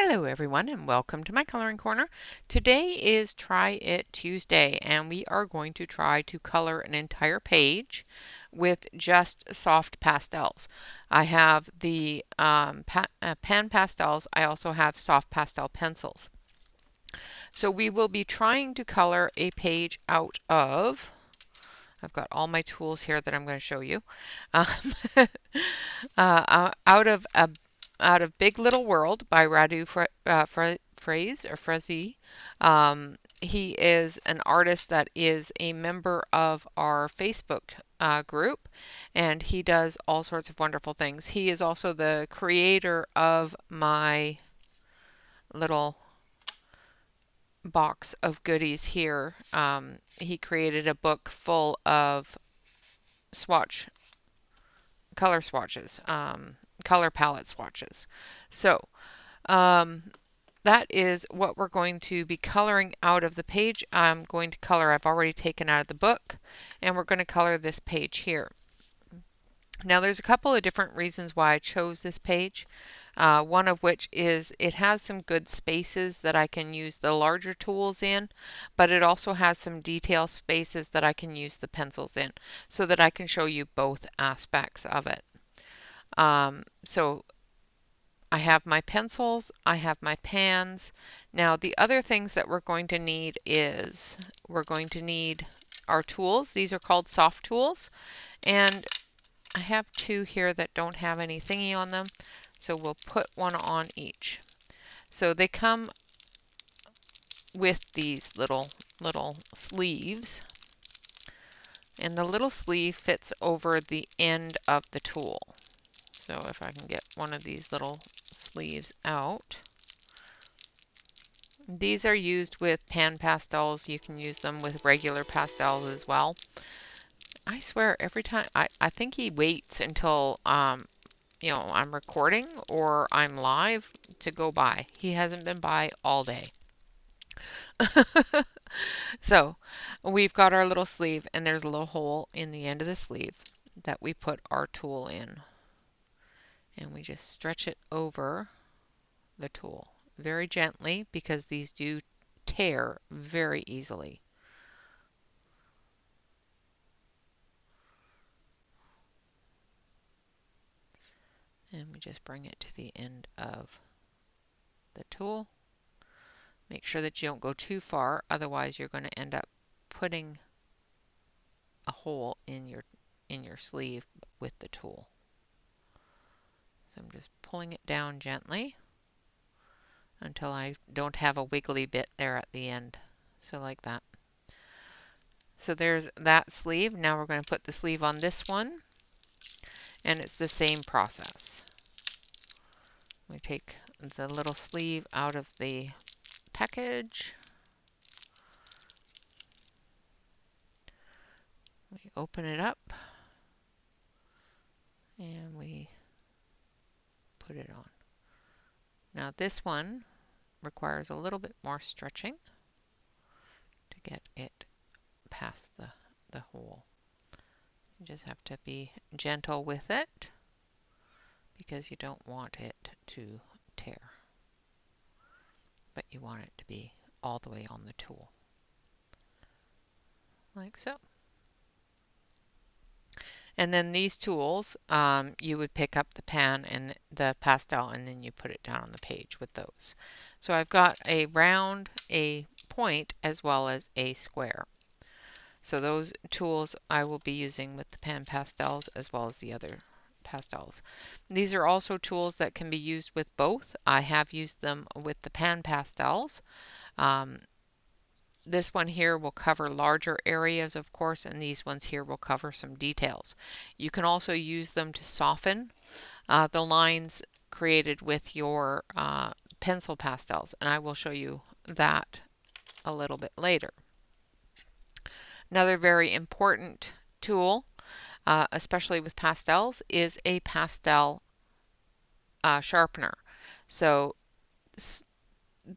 Hello everyone and welcome to my coloring corner. Today is Try It Tuesday and we are going to try to color an entire page with just soft pastels. I have the pan pastels. I also have soft pastel pencils. So we will be trying to color a page out of, I've got all my tools here that I'm going to show you, um, out of Big Little World by Radu Fraze or Frezi. He is an artist that is a member of our Facebook group, and he does all sorts of wonderful things. He is also the creator of my little box of goodies here. He created a book full of color swatches, color palette swatches. So that is what we're going to be coloring out of the page. I'm going to color, I've already taken out of the book, and we're going to color this page here. Now there's a couple of different reasons why I chose this page. One of which is it has some good spaces that I can use the larger tools in, but it also has some detail spaces that I can use the pencils in, so that I can show you both aspects of it. So I have my pencils, I have my pans. Now the other things that we're going to need is we're going to need our tools. These are called soft tools, and I have two here that don't have any thingy on them, so we'll put one on each. So they come with these little sleeves, and the little sleeve fits over the end of the tool. So if I can get one of these little sleeves out. These are used with pan pastels. You can use them with regular pastels as well. I swear every time, I think he waits until you know, I'm recording or I'm live to go by. He hasn't been by all day. So we've got our little sleeve, and there's a little hole in the end of the sleeve that we put our tool in. And we just stretch it over the tool very gently because these do tear very easily. And we just bring it to the end of the tool. Make sure that you don't go too far, otherwise you're going to end up putting a hole in your sleeve with the tool. So I'm just pulling it down gently until I don't have a wiggly bit there at the end. So like that. So there's that sleeve. Now we're going to put the sleeve on this one, and it's the same process. We take the little sleeve out of the package. We open it up and we put it on. Now this one requires a little bit more stretching to get it past the hole. You just have to be gentle with it because you don't want it to tear, but you want it to be all the way on the tool, like so. And then these tools, you would pick up the pan and the pastel, and then you put it down on the page with those. So I've got a round, a point, as well as a square. So those tools I will be using with the pan pastels as well as the other pastels. These are also tools that can be used with both. I have used them with the pan pastels. This one here will cover larger areas, of course, and these ones here will cover some details. You can also use them to soften the lines created with your pencil pastels, and I will show you that a little bit later. Another very important tool, especially with pastels, is a pastel sharpener. So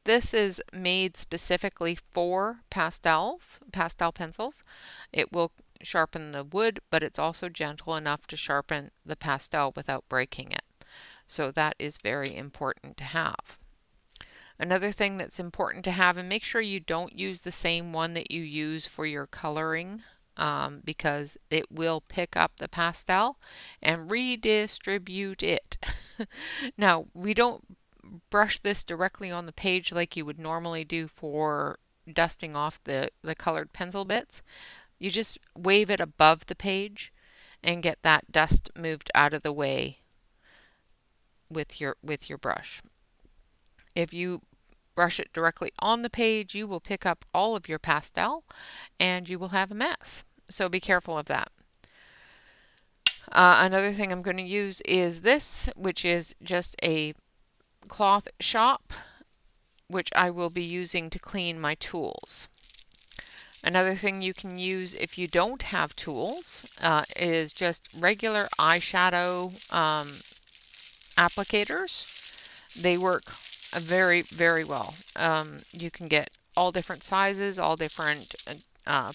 this is made specifically for pastel pencils. It will sharpen the wood, but it's also gentle enough to sharpen the pastel without breaking it. So that is very important to have. Another thing that's important to have, and make sure you don't use the same one that you use for your coloring, because it will pick up the pastel and redistribute it. Now, we don't brush this directly on the page like you would normally do for dusting off the colored pencil bits. You just wave it above the page and get that dust moved out of the way with your brush. If you brush it directly on the page, you will pick up all of your pastel and you will have a mess. So be careful of that. Another thing I'm going to use is this, which is just a cloth shop, which I will be using to clean my tools. Another thing you can use if you don't have tools is just regular eyeshadow applicators. They work very, very well. You can get all different sizes, all different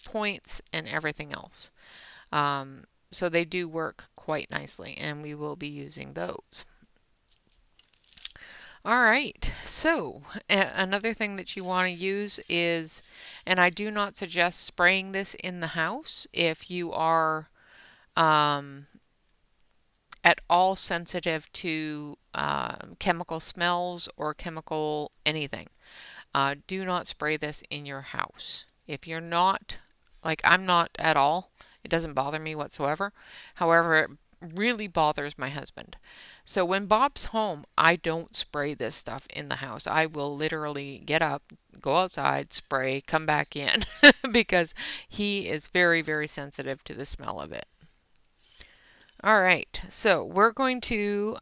points, and everything else. So they do work quite nicely, and we will be using those. All right, so another thing that you want to use is, and I do not suggest spraying this in the house if you are at all sensitive to chemical smells or chemical anything. Do not spray this in your house. If you're not, like I'm not at all, it doesn't bother me whatsoever. However, it really bothers my husband. So when Bob's home, I don't spray this stuff in the house. I will literally get up, go outside, spray, come back in because he is very, very sensitive to the smell of it. All right, so we're going to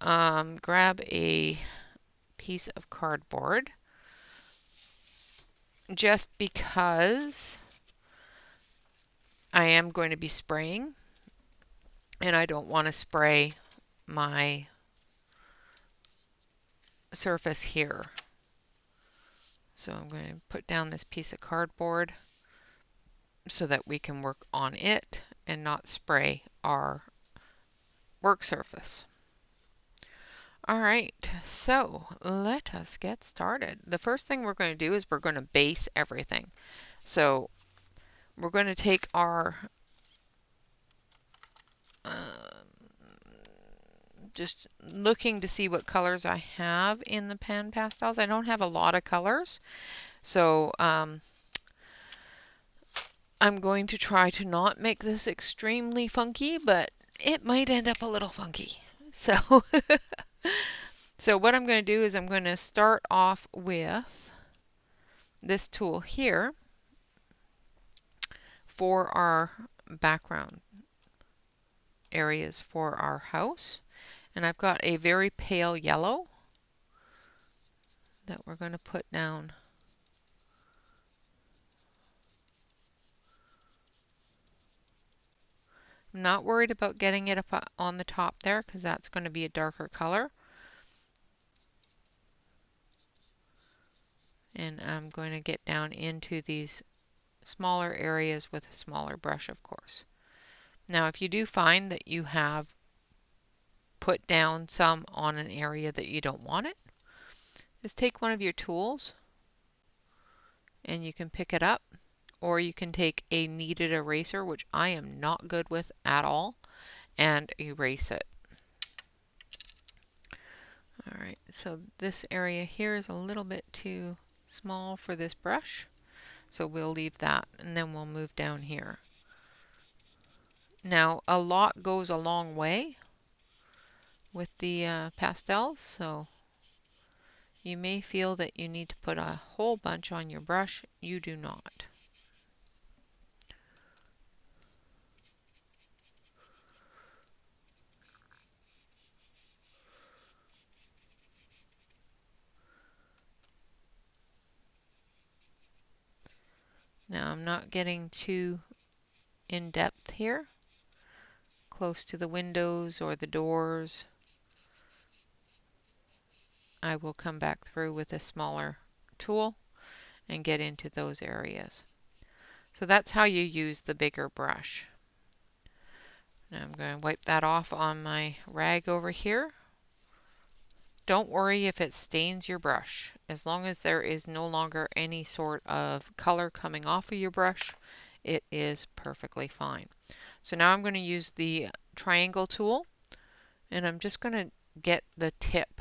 grab a piece of cardboard just because I am going to be spraying and I don't want to spray my surface here. So I'm going to put down this piece of cardboard so that we can work on it and not spray our work surface. All right, so let us get started. The first thing we're going to do is we're going to base everything. So we're going to take our just looking to see what colors I have in the pan pastels. I don't have a lot of colors, so I'm going to try to not make this extremely funky, but it might end up a little funky. So, so what I'm going to do is I'm going to start off with this tool here for our background areas for our house. And I've got a very pale yellow that we're going to put down. I'm not worried about getting it up on the top there because that's going to be a darker color. And I'm going to get down into these smaller areas with a smaller brush, of course. Now, if you do find that you have put down some on an area that you don't want it, just take one of your tools and you can pick it up, or you can take a kneaded eraser, which I am not good with at all, and erase it. All right, so this area here is a little bit too small for this brush, so we'll leave that, and then we'll move down here. Now, a lot goes a long way with the pastels, so you may feel that you need to put a whole bunch on your brush. You do not. Now, I'm not getting too in depth here, close to the windows or the doors. I will come back through with a smaller tool and get into those areas. So that's how you use the bigger brush. Now I'm going to wipe that off on my rag over here. Don't worry if it stains your brush. As long as there is no longer any sort of color coming off of your brush, it is perfectly fine. So now I'm going to use the triangle tool, and I'm just going to get the tip.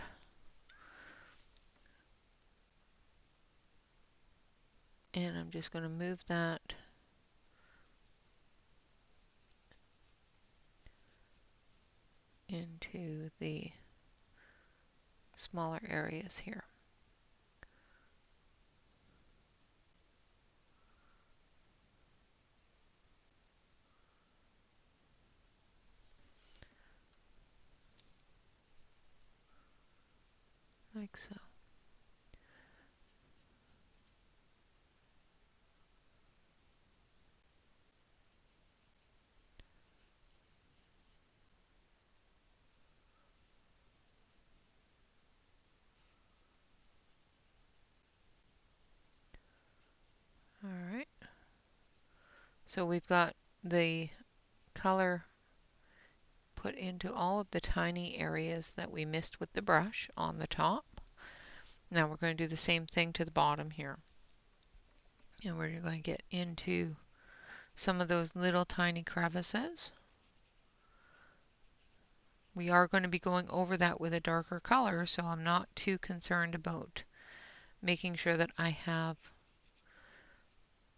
And I'm just going to move that into the smaller areas here. Like so. All right. So we've got the color put into all of the tiny areas that we missed with the brush on the top. Now we're going to do the same thing to the bottom here. And we're going to get into some of those little tiny crevices. We are going to be going over that with a darker color, so I'm not too concerned about making sure that I have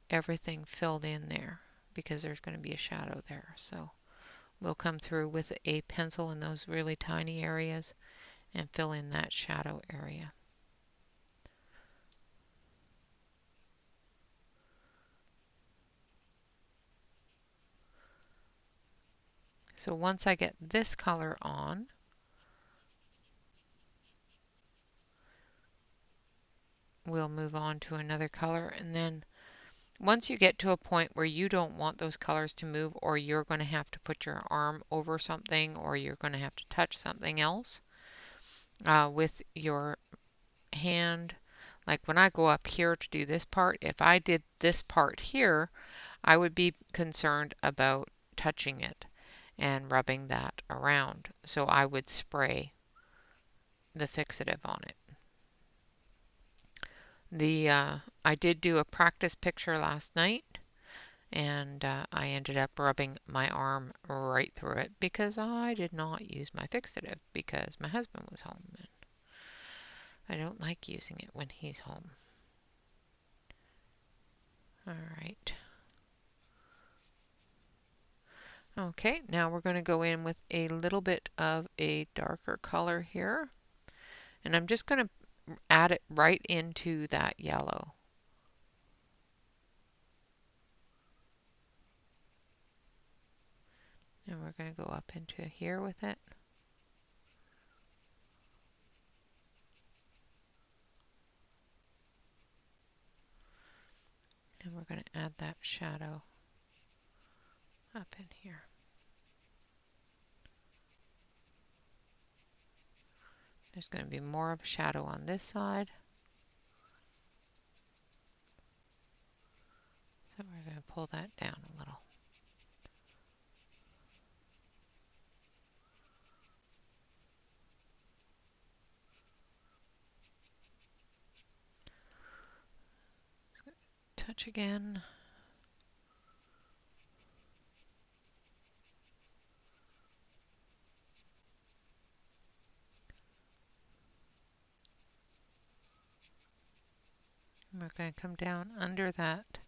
everything filled in there, because there's going to be a shadow there. So we'll come through with a pencil in those really tiny areas and fill in that shadow area. So once I get this color on, we'll move on to another color, and then once you get to a point where you don't want those colors to move, or you're going to have to put your arm over something, or you're going to have to touch something else with your hand, like when I go up here to do this part, if I did this part here, I would be concerned about touching it and rubbing that around. So I would spray the fixative on it. I did do a practice picture last night, and I ended up rubbing my arm right through it because I did not use my fixative because my husband was home, and I don't like using it when he's home. All right. Okay, now we're going to go in with a little bit of a darker color here, and I'm just going to add it right into that yellow. And we're going to go up into here with it. And we're going to add that shadow up in here. There's going to be more of a shadow on this side. So we're going to pull that down a little. Touch again. And we're going to come down under that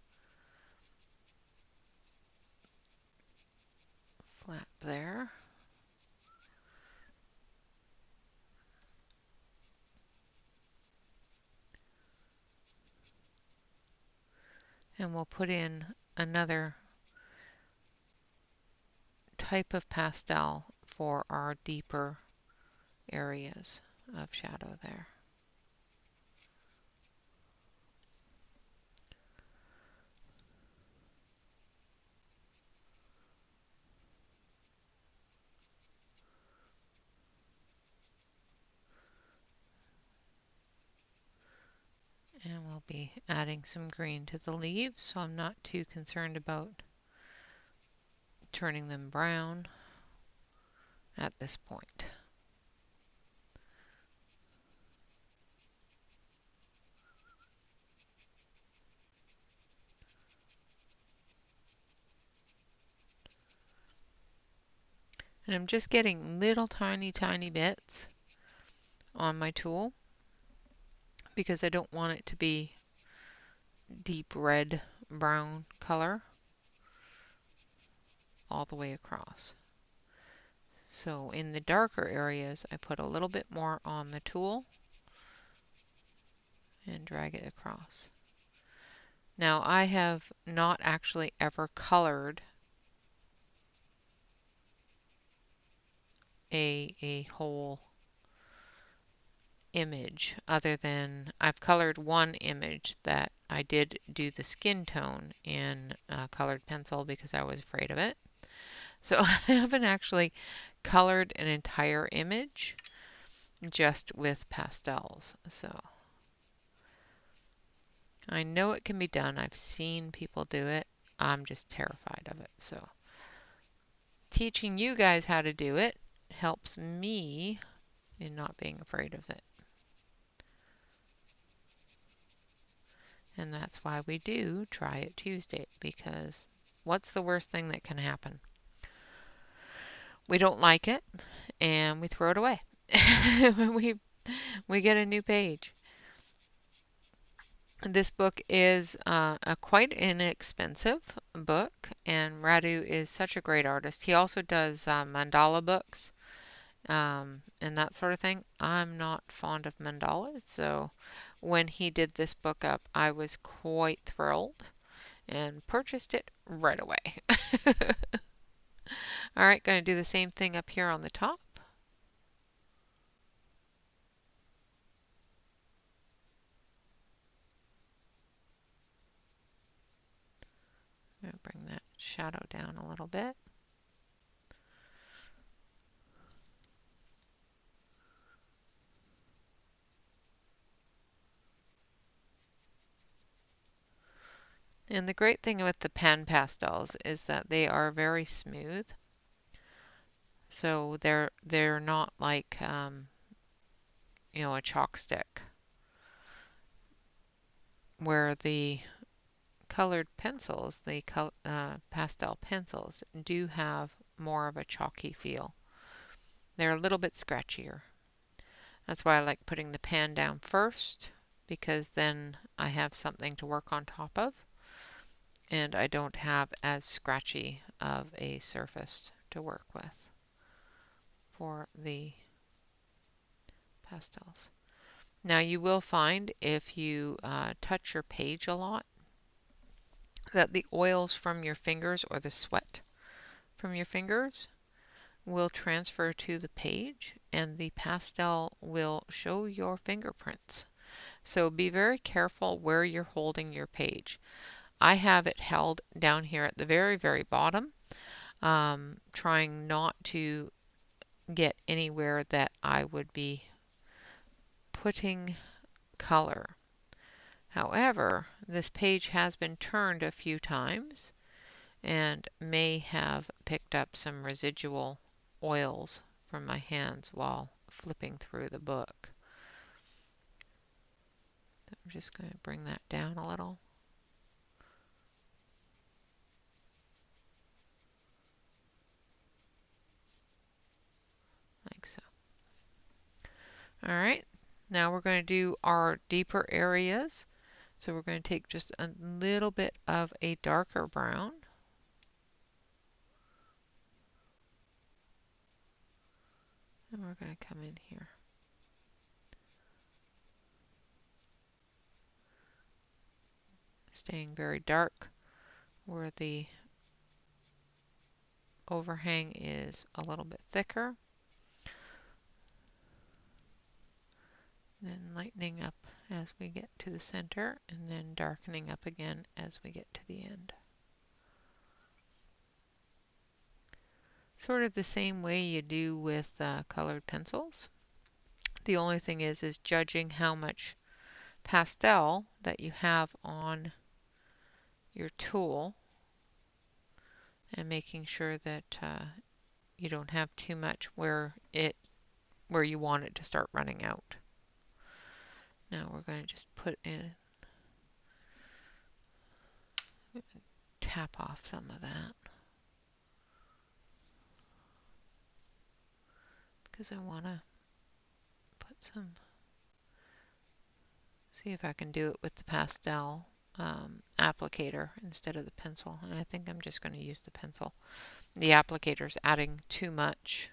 flap there. And we'll put in another type of pastel for our deeper areas of shadow there. And we'll be adding some green to the leaves, so I'm not too concerned about turning them brown at this point. And I'm just getting little tiny bits on my tool because I don't want it to be deep red brown color all the way across. So in the darker areas, I put a little bit more on the tool and drag it across. Now I have not actually ever colored a whole image other than I've colored one image that I did do the skin tone in colored pencil because I was afraid of it. So I haven't actually colored an entire image just with pastels. So I know it can be done. I've seen people do it. I'm just terrified of it. So teaching you guys how to do it helps me in not being afraid of it. And that's why we do Try It Tuesday, because what's the worst thing that can happen? We don't like it and we throw it away. we get a new page. This book is a quite inexpensive book, and Radu is such a great artist. He also does mandala books and that sort of thing. I'm not fond of mandalas, so when he did this book up, I was quite thrilled and purchased it right away. All right, going to do the same thing up here on the top. I'm going to bring that shadow down a little bit. And the great thing with the pan pastels is that they are very smooth. So they're not like a chalk stick, where the colored pencils, the pastel pencils, do have more of a chalky feel. They're a little bit scratchier. That's why I like putting the pan down first, because then I have something to work on top of, and I don't have as scratchy of a surface to work with for the pastels. Now you will find if you touch your page a lot that the oils from your fingers or the sweat from your fingers will transfer to the page and the pastel will show your fingerprints. So be very careful where you're holding your page. I have it held down here at the very bottom, trying not to get anywhere that I would be putting color. However, this page has been turned a few times and may have picked up some residual oils from my hands while flipping through the book. I'm just going to bring that down a little. Like so. All right, now we're going to do our deeper areas. So we're going to take just a little bit of a darker brown. And we're going to come in here. Staying very dark where the overhang is a little bit thicker. Then lightening up as we get to the center, and then darkening up again as we get to the end. Sort of the same way you do with colored pencils. The only thing is judging how much pastel that you have on your tool and making sure that you don't have too much where you want it to start running out. Now we're going to just put in, tap off some of that. because I want to put some, see if I can do it with the pastel applicator instead of the pencil. And I think I'm just going to use the pencil. The applicator's adding too much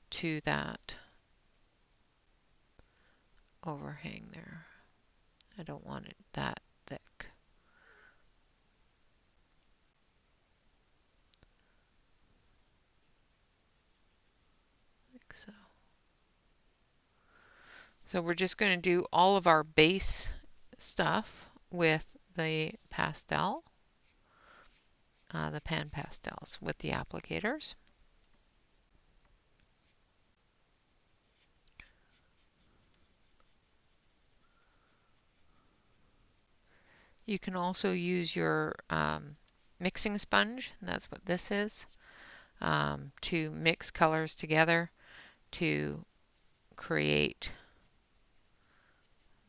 to that overhang there. I don't want it that thick. Like so. So we're just going to do all of our base stuff with the pastel, the pan pastels with the applicators. You can also use your mixing sponge, and that's what this is, to mix colors together to create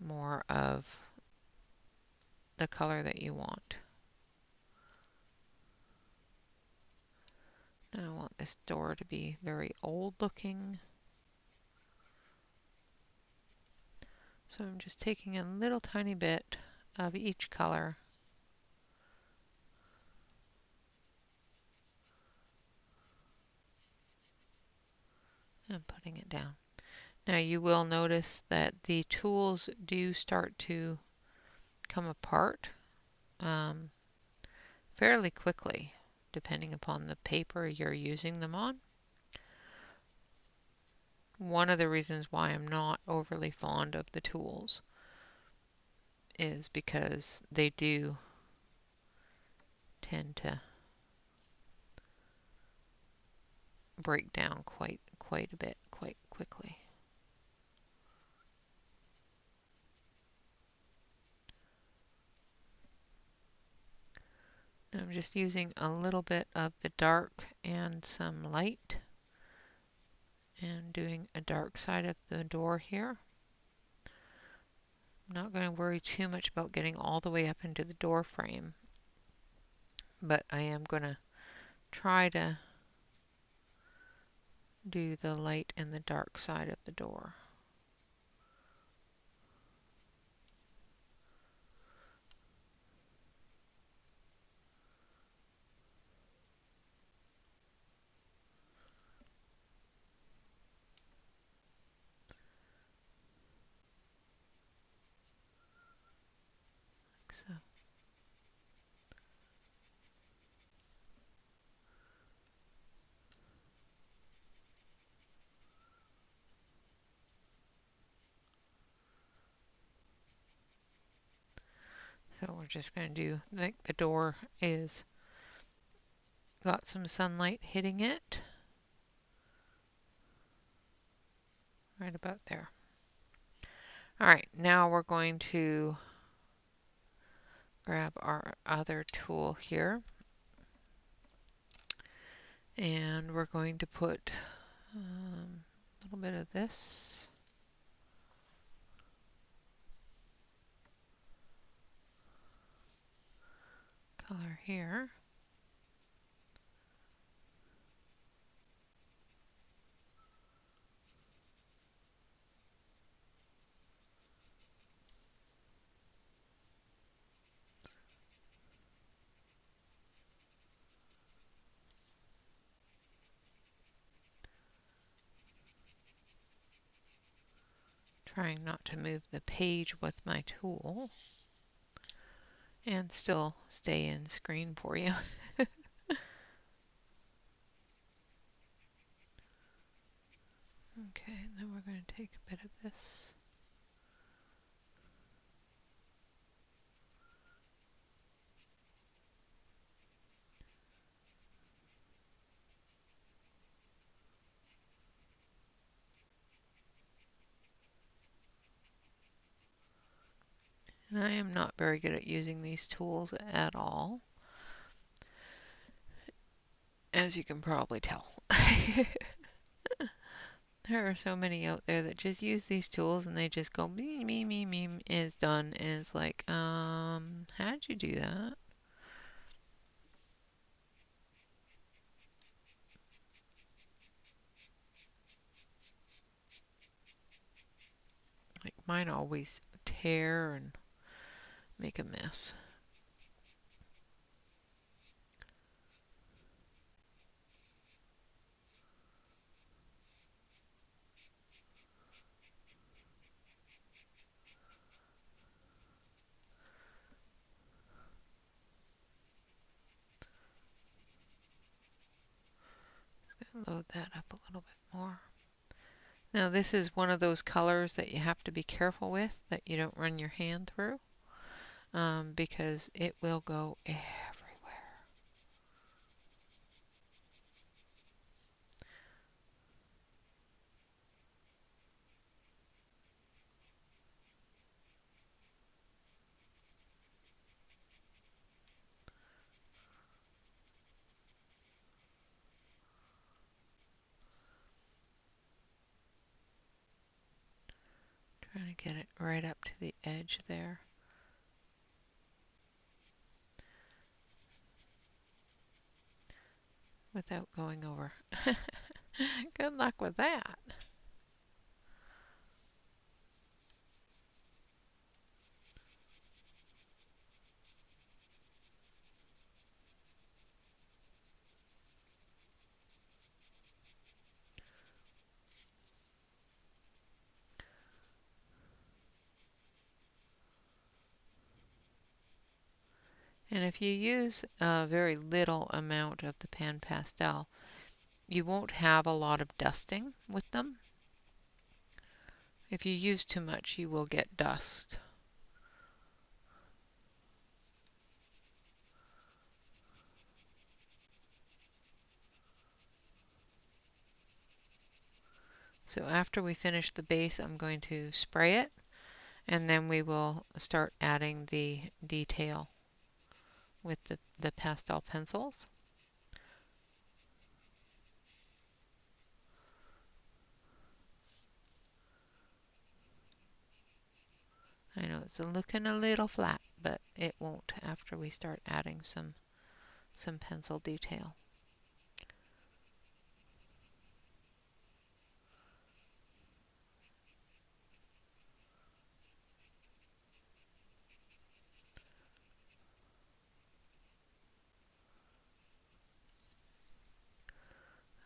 more of the color that you want. Now I want this door to be very old looking. So I'm just taking a little tiny bit of each color and putting it down. Now you will notice that the tools do start to come apart fairly quickly, depending upon the paper you're using them on. One of the reasons why I'm not overly fond of the tools is because they do tend to break down quite a bit quite quickly. I'm just using a little bit of the dark and some light and doing a dark side of the door here. I'm not going to worry too much about getting all the way up into the door frame, but I am going to try to do the light and the dark side of the door. Like so. So we're just going to do, like the door is got some sunlight hitting it right about there. Alright, now we're going to grab our other tool here and we're going to put a little bit of this color here. Trying not to move the page with my tool and still stay in screen for you. Okay, then we're going to take a bit of this. And I am not very good at using these tools at all, as you can probably tell. There are so many out there that just use these tools and they just go me me me me is done, and it's like, how did you do that? Mine always tear and make a mess. Just going to load that up a little bit more. Now this is one of those colors that you have to be careful with, that you don't run your hand through, because it will go everywhere. Trying to get it right up to the edge there. Without going over. Good luck with that. And if you use a very little amount of the pan pastel, you won't have a lot of dusting with them. If you use too much, you will get dust. So after we finish the base, I'm going to spray it, and then we will start adding the detail with the pastel pencils. I know it's looking a little flat, but it won't after we start adding some pencil detail.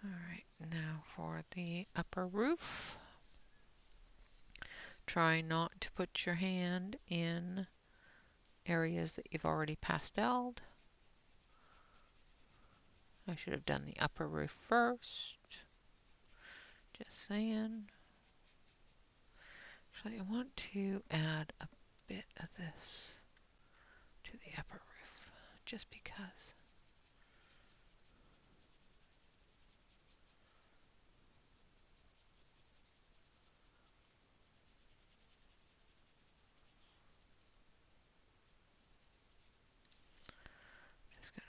Alright, now for the upper roof. Try not to put your hand in areas that you've already pasteled. I should have done the upper roof first. Just saying. Actually, I want to add a bit of this to the upper roof, just because. Just gonna.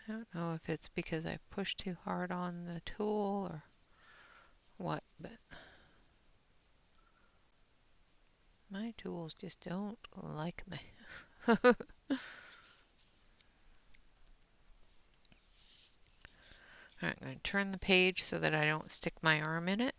I don't know if it's because I pushed too hard on the tool or what, but my tools just don't like me. Alright, I'm going to turn the page so that I don't stick my arm in it.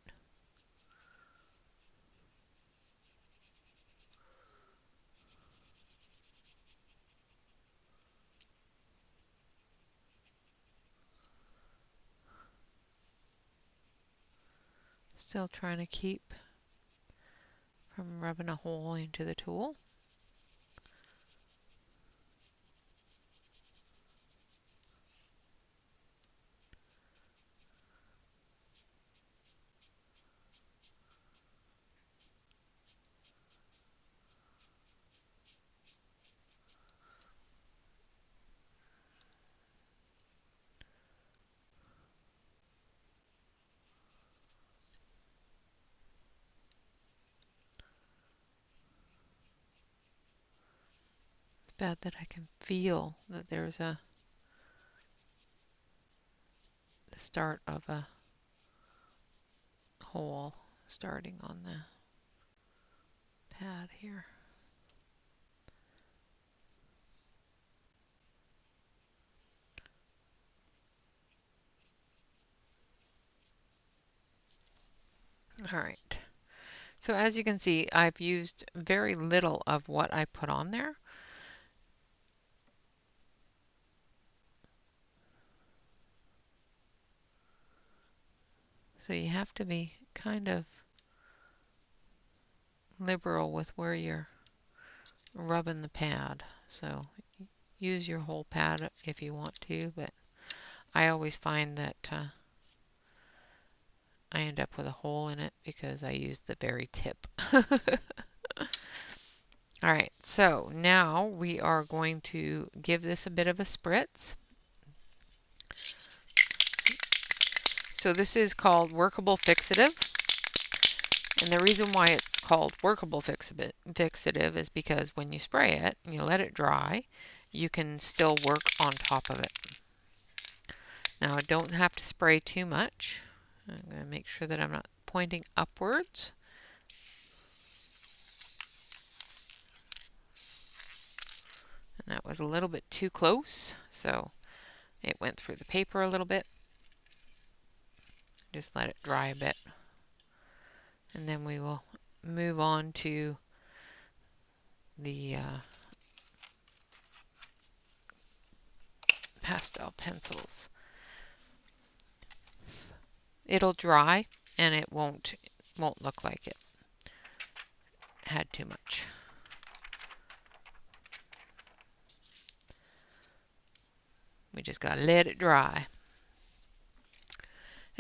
Still trying to keep from rubbing a hole into the tool. bad that I can feel that there's the start of a hole starting on the pad here. All right. So as you can see, I've used very little of what I put on there. So you have to be kind of liberal with where you're rubbing the pad. So use your whole pad if you want to, but I always find that I end up with a hole in it because I use the very tip. All right, so now we are going to give this a bit of a spritz. So this is called workable fixative. And the reason why it's called workable fixative is because when you spray it and you let it dry, you can still work on top of it. Now I don't have to spray too much. I'm going to make sure that I'm not pointing upwards. And that was a little bit too close, so it went through the paper a little bit. Just let it dry a bit. And then we will move on to the pastel pencils. It'll dry and it won't look like it had too much. We just gotta let it dry.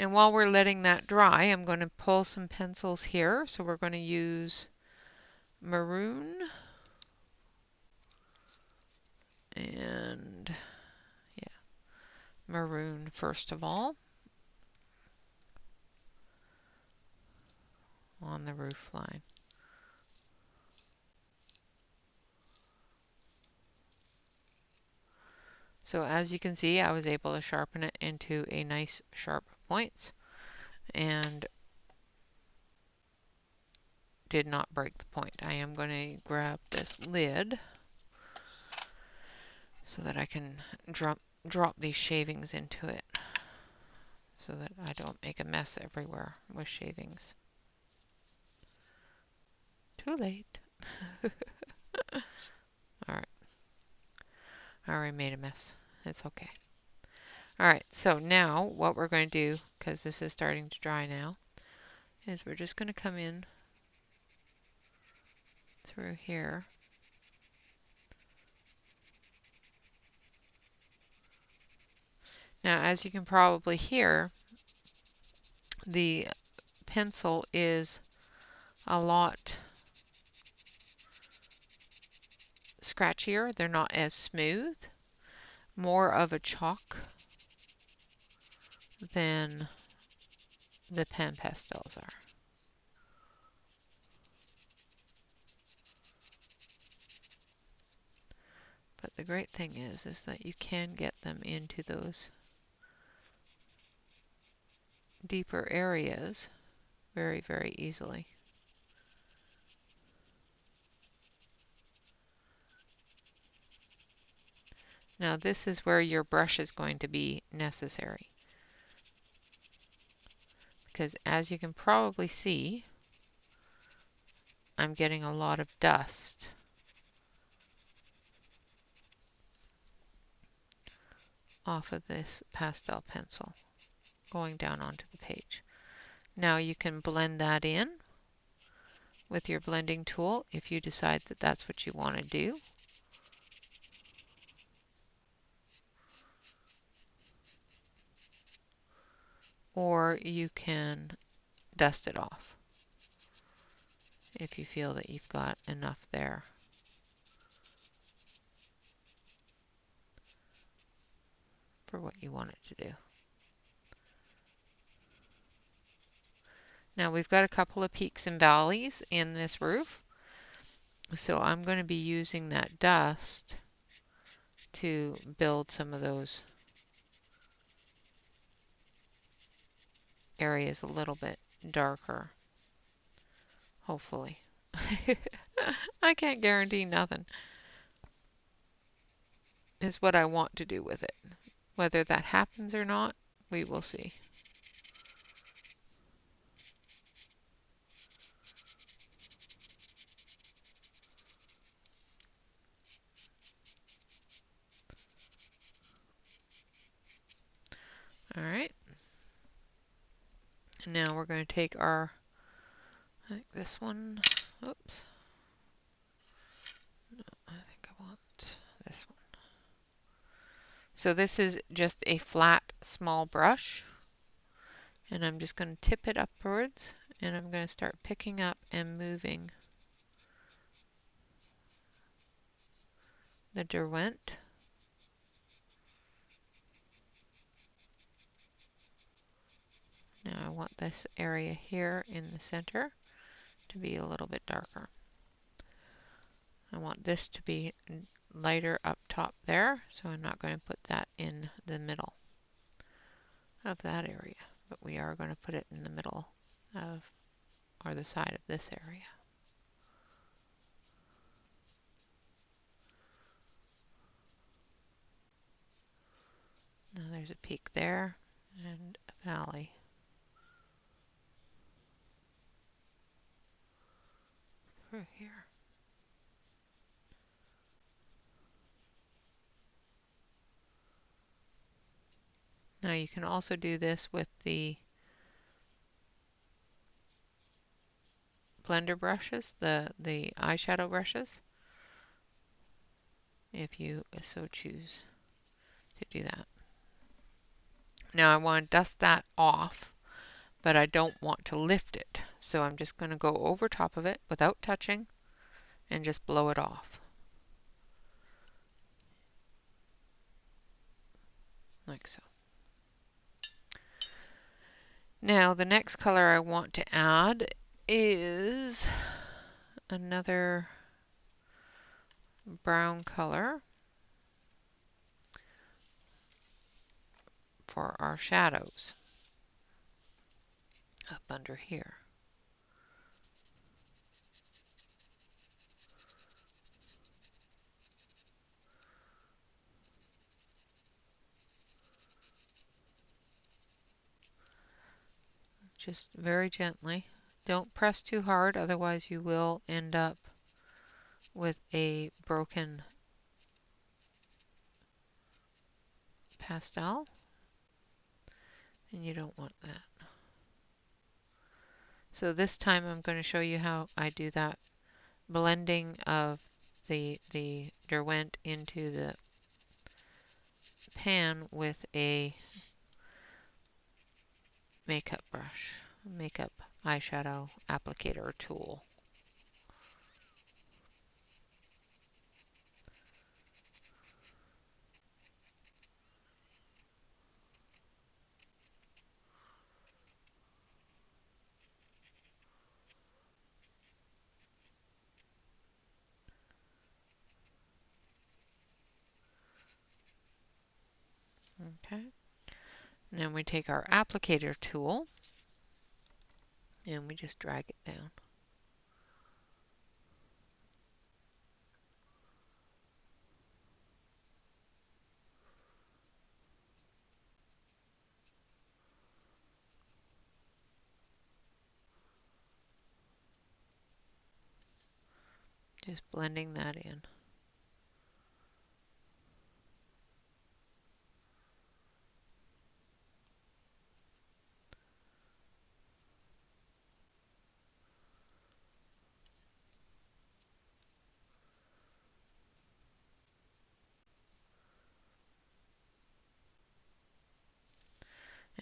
And while we're letting that dry, I'm going to pull some pencils here. So we're going to use maroon and maroon first of all on the roof line. So as you can see, I was able to sharpen it into a nice sharp points and did not break the point. I am going to grab this lid so that I can drop these shavings into it so that I don't make a mess everywhere with shavings. Too late. Alright. I already made a mess. It's okay. Alright, so now what we're going to do, because this is starting to dry now, is we're just going to come in through here. Now, as you can probably hear, the pencil is a lot scratchier. They're not as smooth. More of a chalk than the pen pastels are. But the great thing is that you can get them into those deeper areas very, very easily. Now this is where your brush is going to be necessary, because as you can probably see, I'm getting a lot of dust off of this pastel pencil going down onto the page. Now you can blend that in with your blending tool if you decide that that's what you want to do. Or you can dust it off if you feel that you've got enough there. For what you want it to do. Now we've got a couple of peaks and valleys in this roof, so I'm going to be using that dust to build some of those areas a little bit darker, hopefully. I can't guarantee nothing. Is what I want to do with it. Whether that happens or not, we will see. All right. And now we're going to take our, like this one. Oops. No, I think I want this one. So this is just a flat, small brush. And I'm just going to tip it upwards. And I'm going to start picking up and moving the Derwent. Now I want this area here in the center to be a little bit darker. I want this to be lighter up top there, so I'm not going to put that in the middle of that area, but we are going to put it in the middle of, or the side of this area. Now there's a peak there and a valley through here. Now you can also do this with the blender brushes, the eyeshadow brushes, if you so choose to do that. Now I want to dust that off, but I don't want to lift it. So I'm just going to go over top of it without touching and just blow it off. Like so. Now the next color I want to add is another brown color for our shadows up under here. Just very gently. Don't press too hard, otherwise you will end up with a broken pastel, and you don't want that. So this time I'm going to show you how I do that blending of the Derwent into the pan with a makeup brush, makeup eyeshadow applicator tool. Okay. And then we take our applicator tool and we just drag it down. Just blending that in.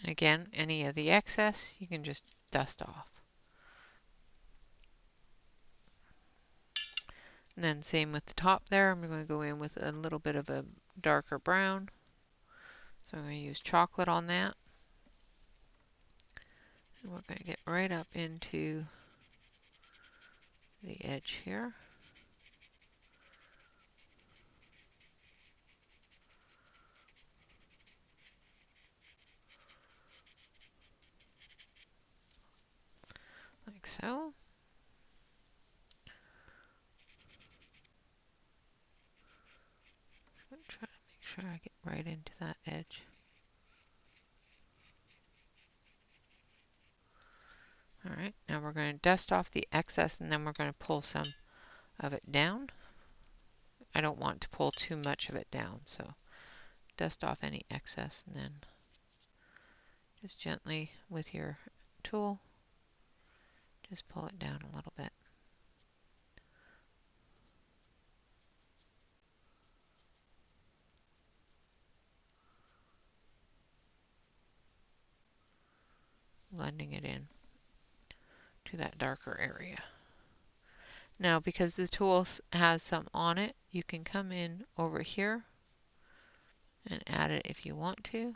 And again, any of the excess you can just dust off. And then same with the top there. I'm going to go in with a little bit of a darker brown. So I'm going to use chocolate on that. And we're going to get right up into the edge here. so. I'm trying to make sure I get right into that edge. Alright, now we're going to dust off the excess and then we're going to pull some of it down. I don't want to pull too much of it down, so dust off any excess and then just gently with your tool, just pull it down a little bit. Blending it in to that darker area. Now, because the tool has some on it, you can come in over here and add it if you want to.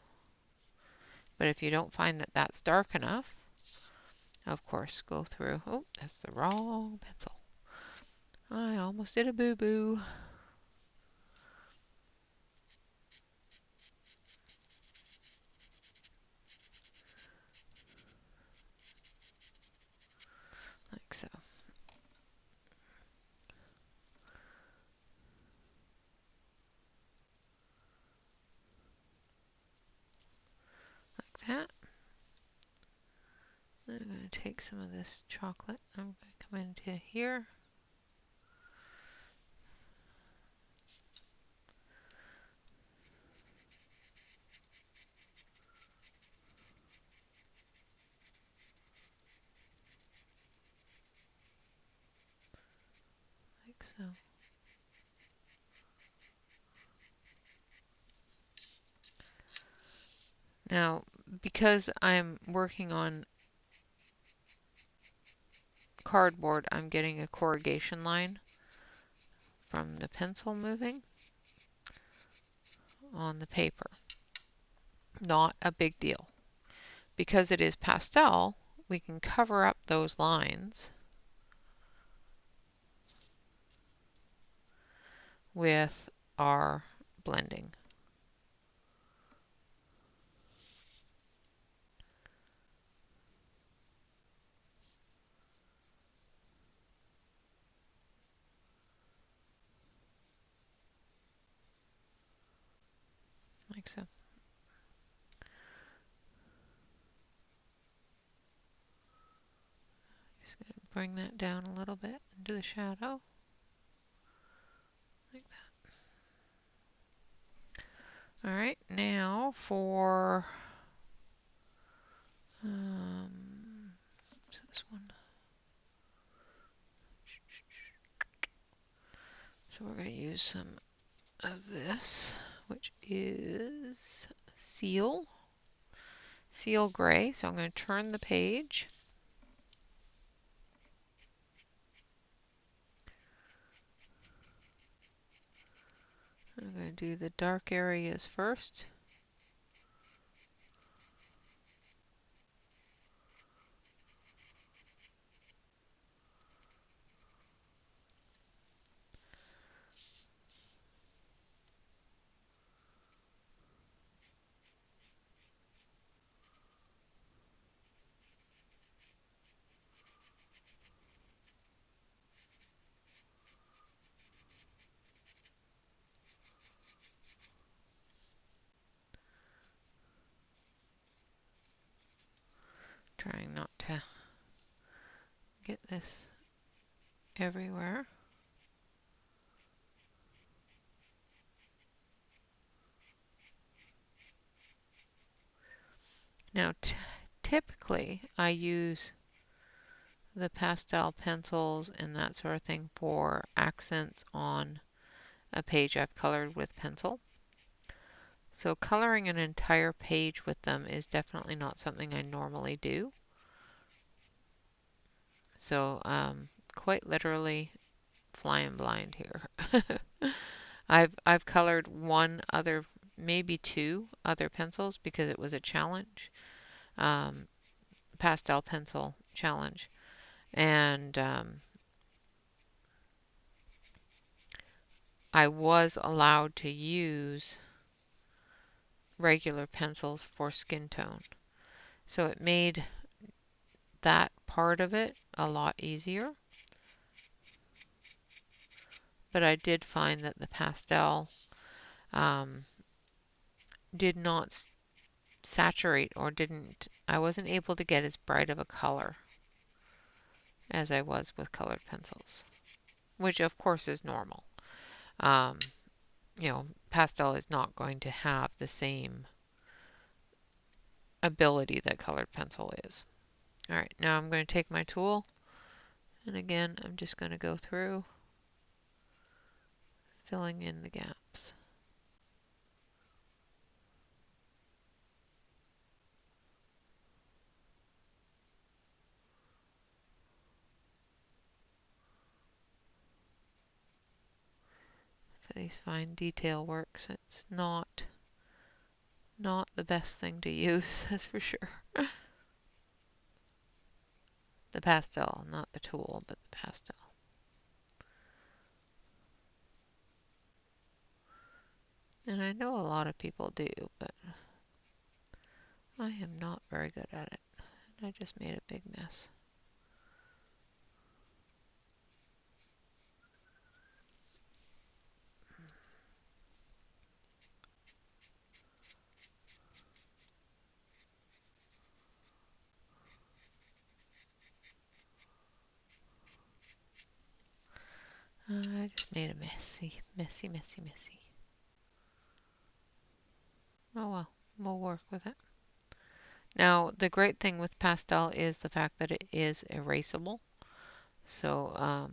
But if you don't find that that's dark enough, of course, go through. Oh, that's the wrong pencil. I almost did a boo-boo. Like so. Like that. Then I'm going to take some of this chocolate. I'm going to come into here. Like so. Now, because I'm working on cardboard, I'm getting a corrugation line from the pencil moving on the paper. Not a big deal. Because it is pastel, we can cover up those lines with our blending. Like so. Just going to bring that down a little bit into the shadow. Like that. Alright, now for what's this one? So we're going to use some of this, which is seal gray. So I'm going to turn the page. I'm going to do the dark areas first. Trying not to get this everywhere. Now, typically I use the pastel pencils and that sort of thing for accents on a page I've colored with pencil. So coloring an entire page with them is definitely not something I normally do. So quite literally flying blind here. I've colored one other, maybe two other pencils because it was a challenge, pastel pencil challenge, and I was allowed to use regular pencils for skin tone. So it made that part of it a lot easier. But I did find that the pastel did not saturate, or I wasn't able to get as bright of a color as I was with colored pencils, which of course is normal. Um, pastel is not going to have the same ability that colored pencil is. All right, now I'm going to take my tool, and again, I'm just going to go through filling in the gaps. For these fine detail works, it's not the best thing to use, that's for sure. The pastel, not the tool, but the pastel. And I know a lot of people do, but I am not very good at it. I just made a big mess. I just made a messy. Oh well, we'll work with it. Now, the great thing with pastel is the fact that it is erasable. So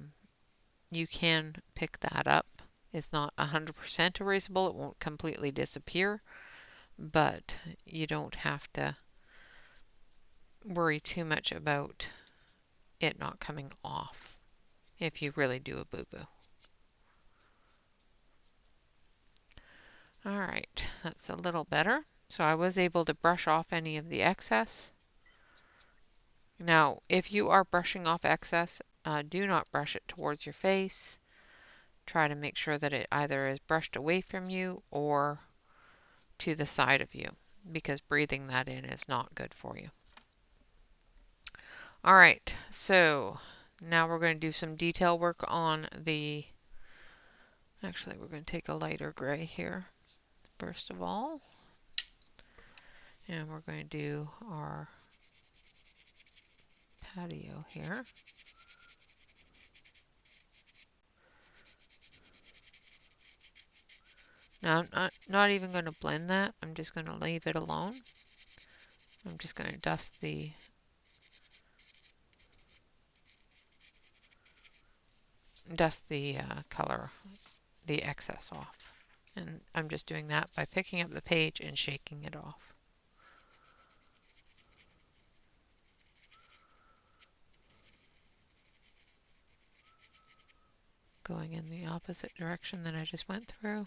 you can pick that up. It's not 100% erasable. It won't completely disappear, but you don't have to worry too much about it not coming off if you really do a boo-boo. All right, that's a little better. So I was able to brush off any of the excess. Now, if you are brushing off excess, do not brush it towards your face. Try to make sure that it either is brushed away from you or to the side of you, because breathing that in is not good for you. All right, so now we're going to do some detail work on actually we're going to take a lighter gray here first of all, and we're going to do our patio here. Now I'm not even going to blend that, I'm just going to leave it alone. I'm just going to dust the color, the excess off. And I'm just doing that by picking up the page and shaking it off. Going in the opposite direction that I just went through,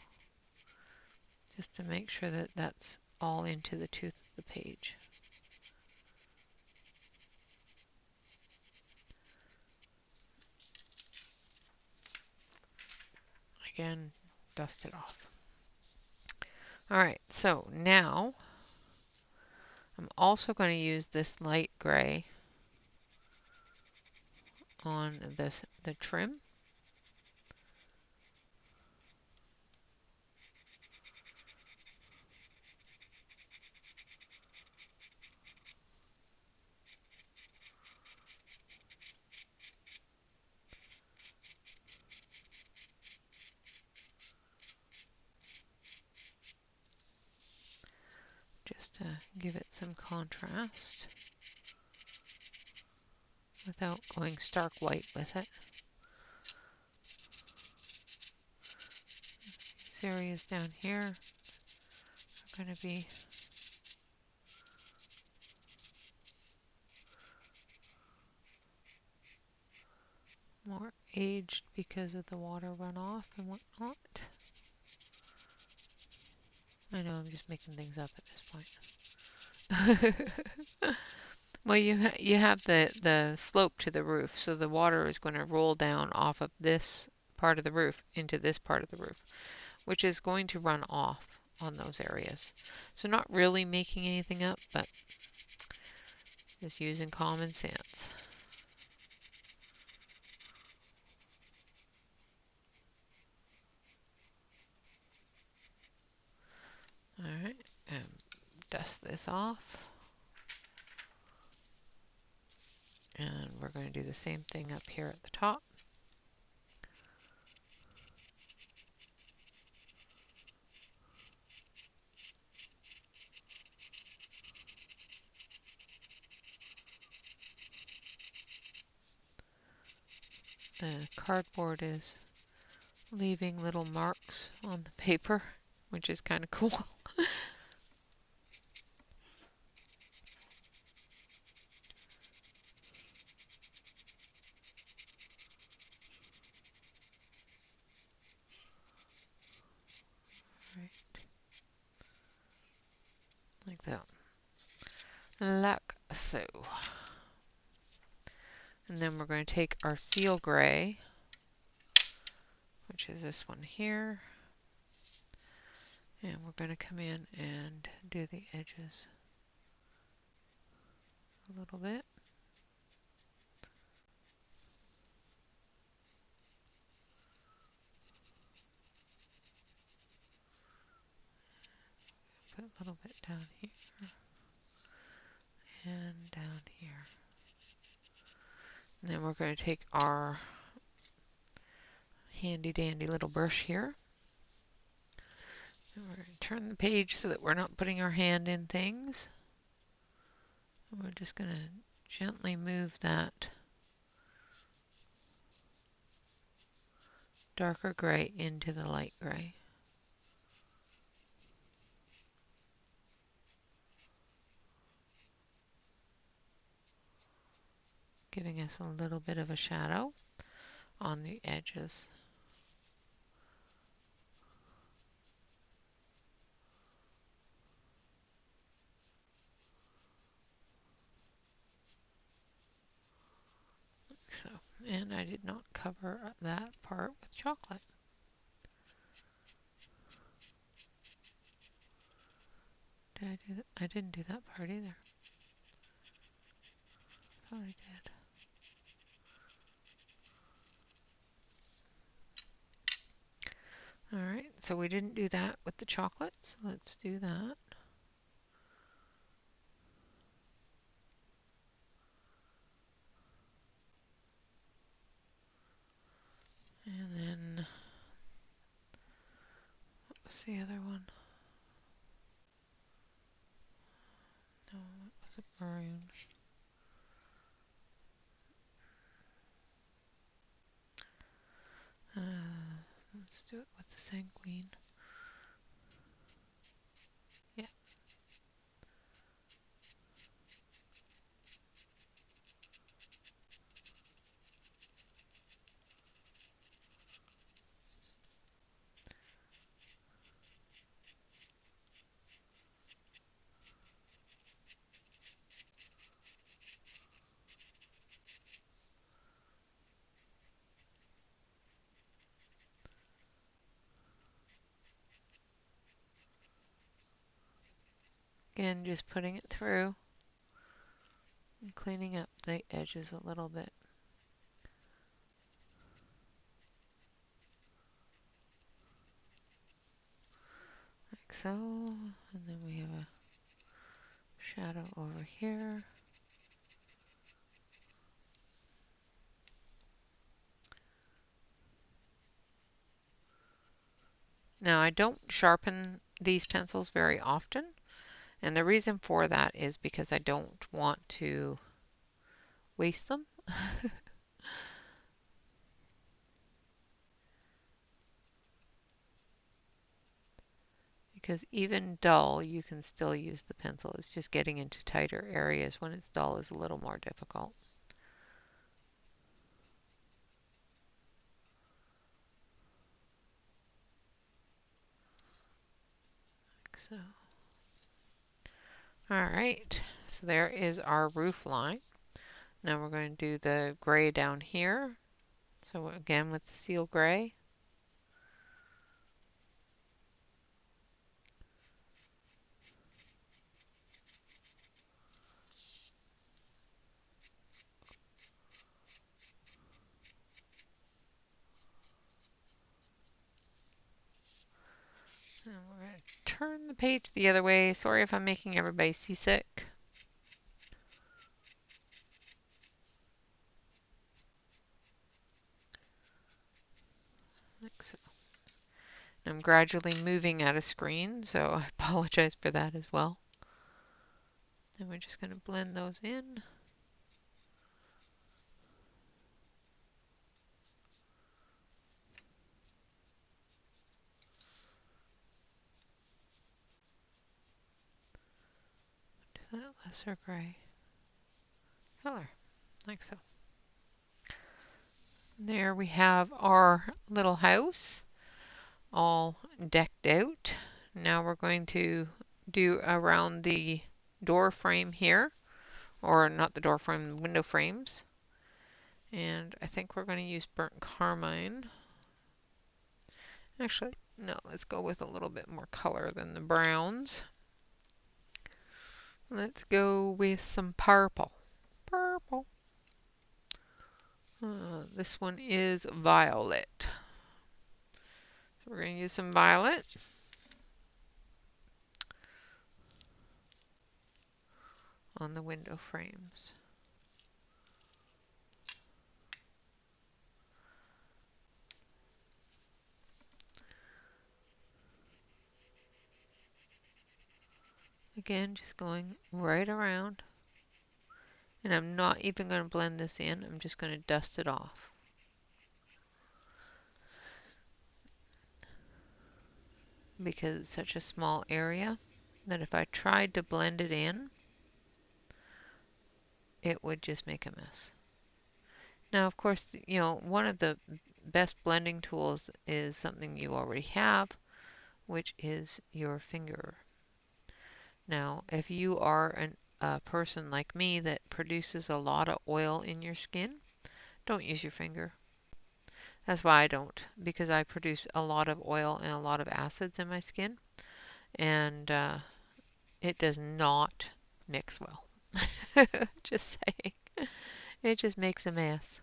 just to make sure that that's all into the tooth of the page. Again, dust it off. Alright, so now I'm also going to use this light gray on the trim. Just to give it some contrast without going stark white with it. These areas down here are going to be more aged because of the water runoff and whatnot. I know I'm just making things up at this point. Well, you have the slope to the roof, so the water is going to roll down off of this part of the roof into this part of the roof, which is going to run off on those areas. So not really making anything up, but just using common sense. dust this off. And we're going to do the same thing up here at the top. The cardboard is leaving little marks on the paper, which is kind of cool. Right. Like that. Like so. And then we're going to take our seal gray, which is this one here, and we're going to come in and do the edges a little bit. Put a little bit down here and down here. And then we're going to take our handy dandy little brush here. And we're going to turn the page so that we're not putting our hand in things. And we're just going to gently move that darker gray into the light gray. Giving us a little bit of a shadow on the edges. Like so. And I did not cover that part with chocolate. Did I do that? I didn't do that part either. I thought I did. Alright, so we didn't do that with the chocolate, so let's do that. And then, what was the other one? No, it wasn't maroon. Let's do it with the sanguine. Yeah. Again, just putting it through and cleaning up the edges a little bit. Like so. And then we have a shadow over here. Now I don't sharpen these pencils very often, and the reason for that is because I don't want to waste them. Because even dull, you can still use the pencil. It's just getting into tighter areas when it's dull is a little more difficult. Like so. Alright, so there is our roof line. Now we're going to do the gray down here. So again with the seal gray. And we're going to turn the page the other way. Sorry if I'm making everybody seasick. Like so. I'm gradually moving out of screen, so I apologize for that as well. And we're just going to blend those in. To that lesser gray color, like so. There we have our little house all decked out. Now we're going to do around the door frame here, or not the door frame, the window frames. And I think we're going to use burnt carmine. Actually, no, let's go with a little bit more color than the browns. Let's go with some purple. Purple. This one is violet. So we're going to use some violet. On the window frames. Again, just going right around. And I'm not even going to blend this in. I'm just going to dust it off. Because it's such a small area that if I tried to blend it in, it would just make a mess. Now, of course, one of the best blending tools is something you already have, which is your finger. Now, if you are a person like me that produces a lot of oil in your skin, don't use your finger. That's why I don't, because I produce a lot of oil and a lot of acids in my skin, and it does not mix well. Just saying. It just makes a mess.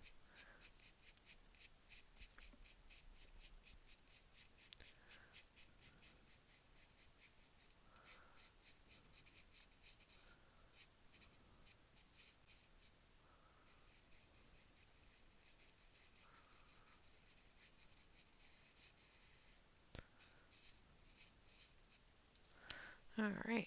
All right.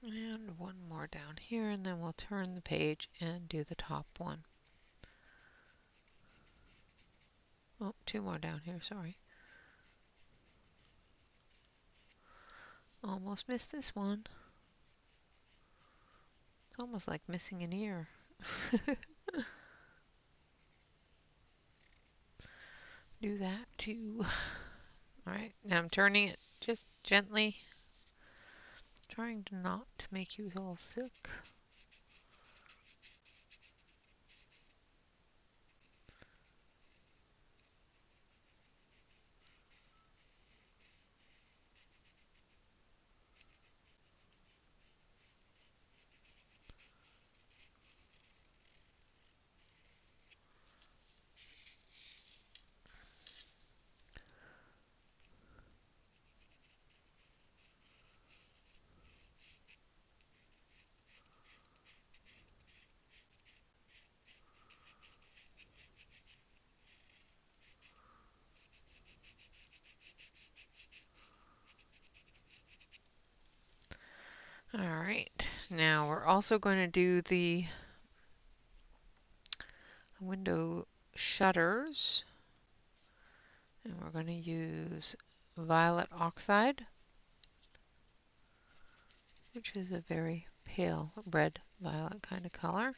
And one more down here, and then we'll turn the page and do the top one. Oh, two more down here, sorry. Almost missed this one. It's almost like missing an ear. Do that too. Alright, now I'm turning it just gently, trying to not make you all sick. Alright, now we're also going to do the window shutters. And we're going to use violet oxide, which is a very pale red violet kind of color.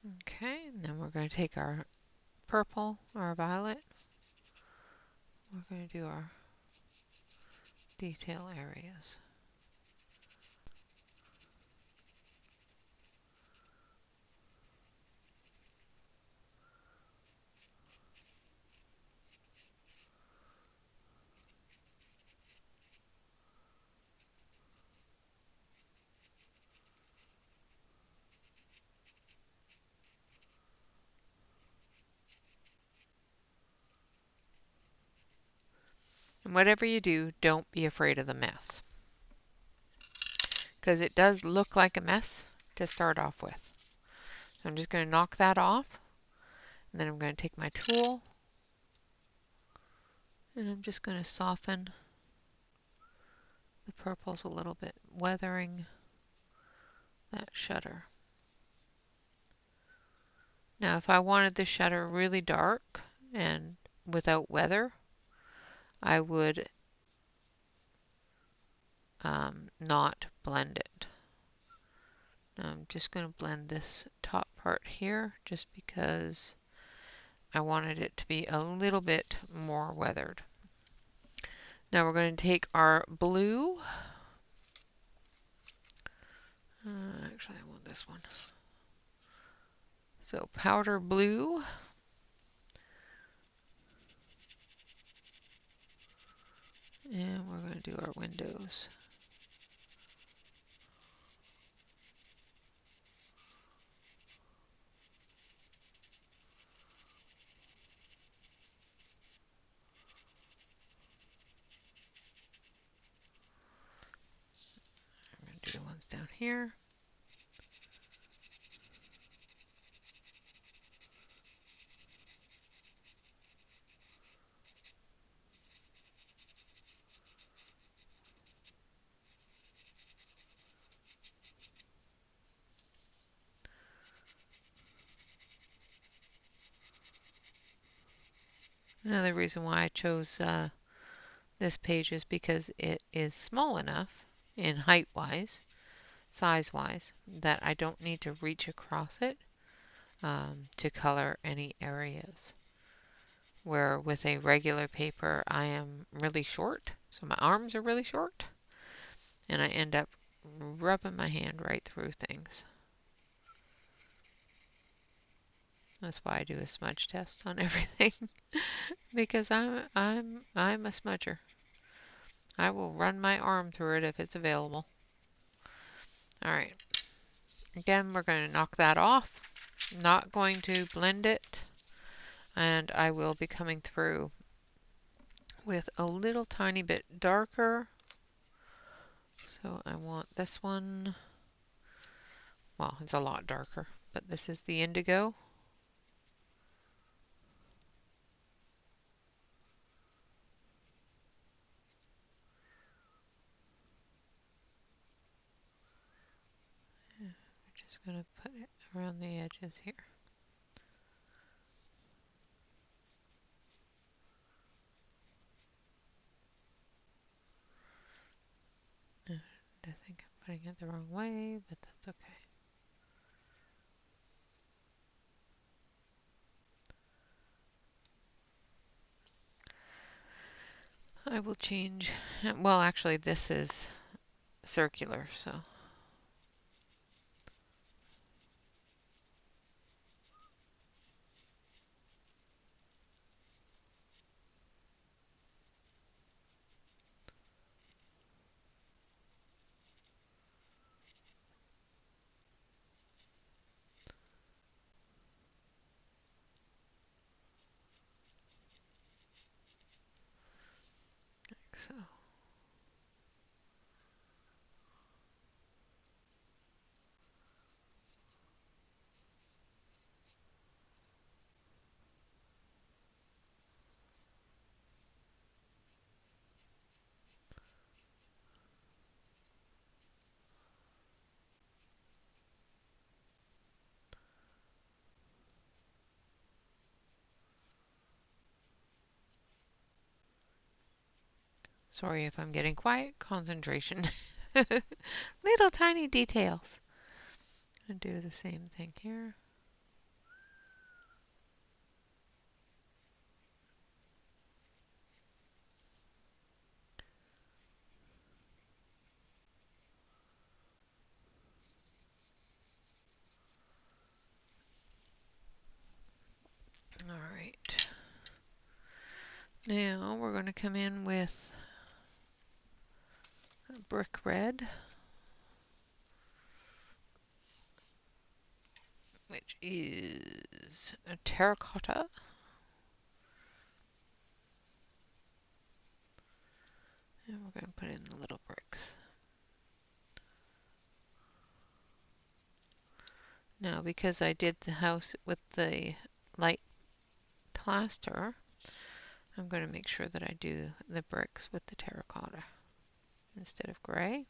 Okay, and then we're going to take our purple, our violet. We're going to do our detail areas. And whatever you do, don't be afraid of the mess, because it does look like a mess to start off with. So I'm just going to knock that off, and then I'm going to take my tool, and I'm just going to soften the purples a little bit, weathering that shutter. Now if I wanted the shutter really dark and without weather, I would not blend it. Now I'm just going to blend this top part here just because I wanted it to be a little bit more weathered. Now we're going to take our blue. Actually, I want this one. So powder blue. And we're going to do our windows. I'm going to do the ones down here. Another reason why I chose this page is because it is small enough in height-wise, size-wise, that I don't need to reach across it to color any areas. Where with a regular paper I am really short, so my arms are really short, and I end up rubbing my hand right through things. That's why I do a smudge test on everything because I'm a smudger. I will run my arm through it if it's available. All right. Again, we're going to knock that off. Not going to blend it, and I will be coming through with a little tiny bit darker. So I want this one. Well, it's a lot darker, but this is the indigo. We're just going to put it around the edges here. And I think I'm putting it the wrong way, but that's okay. I will change, well actually this is circular, so like so. Sorry if I'm getting quiet, concentration. Little tiny details. And do the same thing here. All right. Now we're going to come in with a brick red, which is a terracotta. And we're going to put in the little bricks. Now, because I did the house with the light plaster, I'm going to make sure that I do the bricks with the terracotta instead of gray.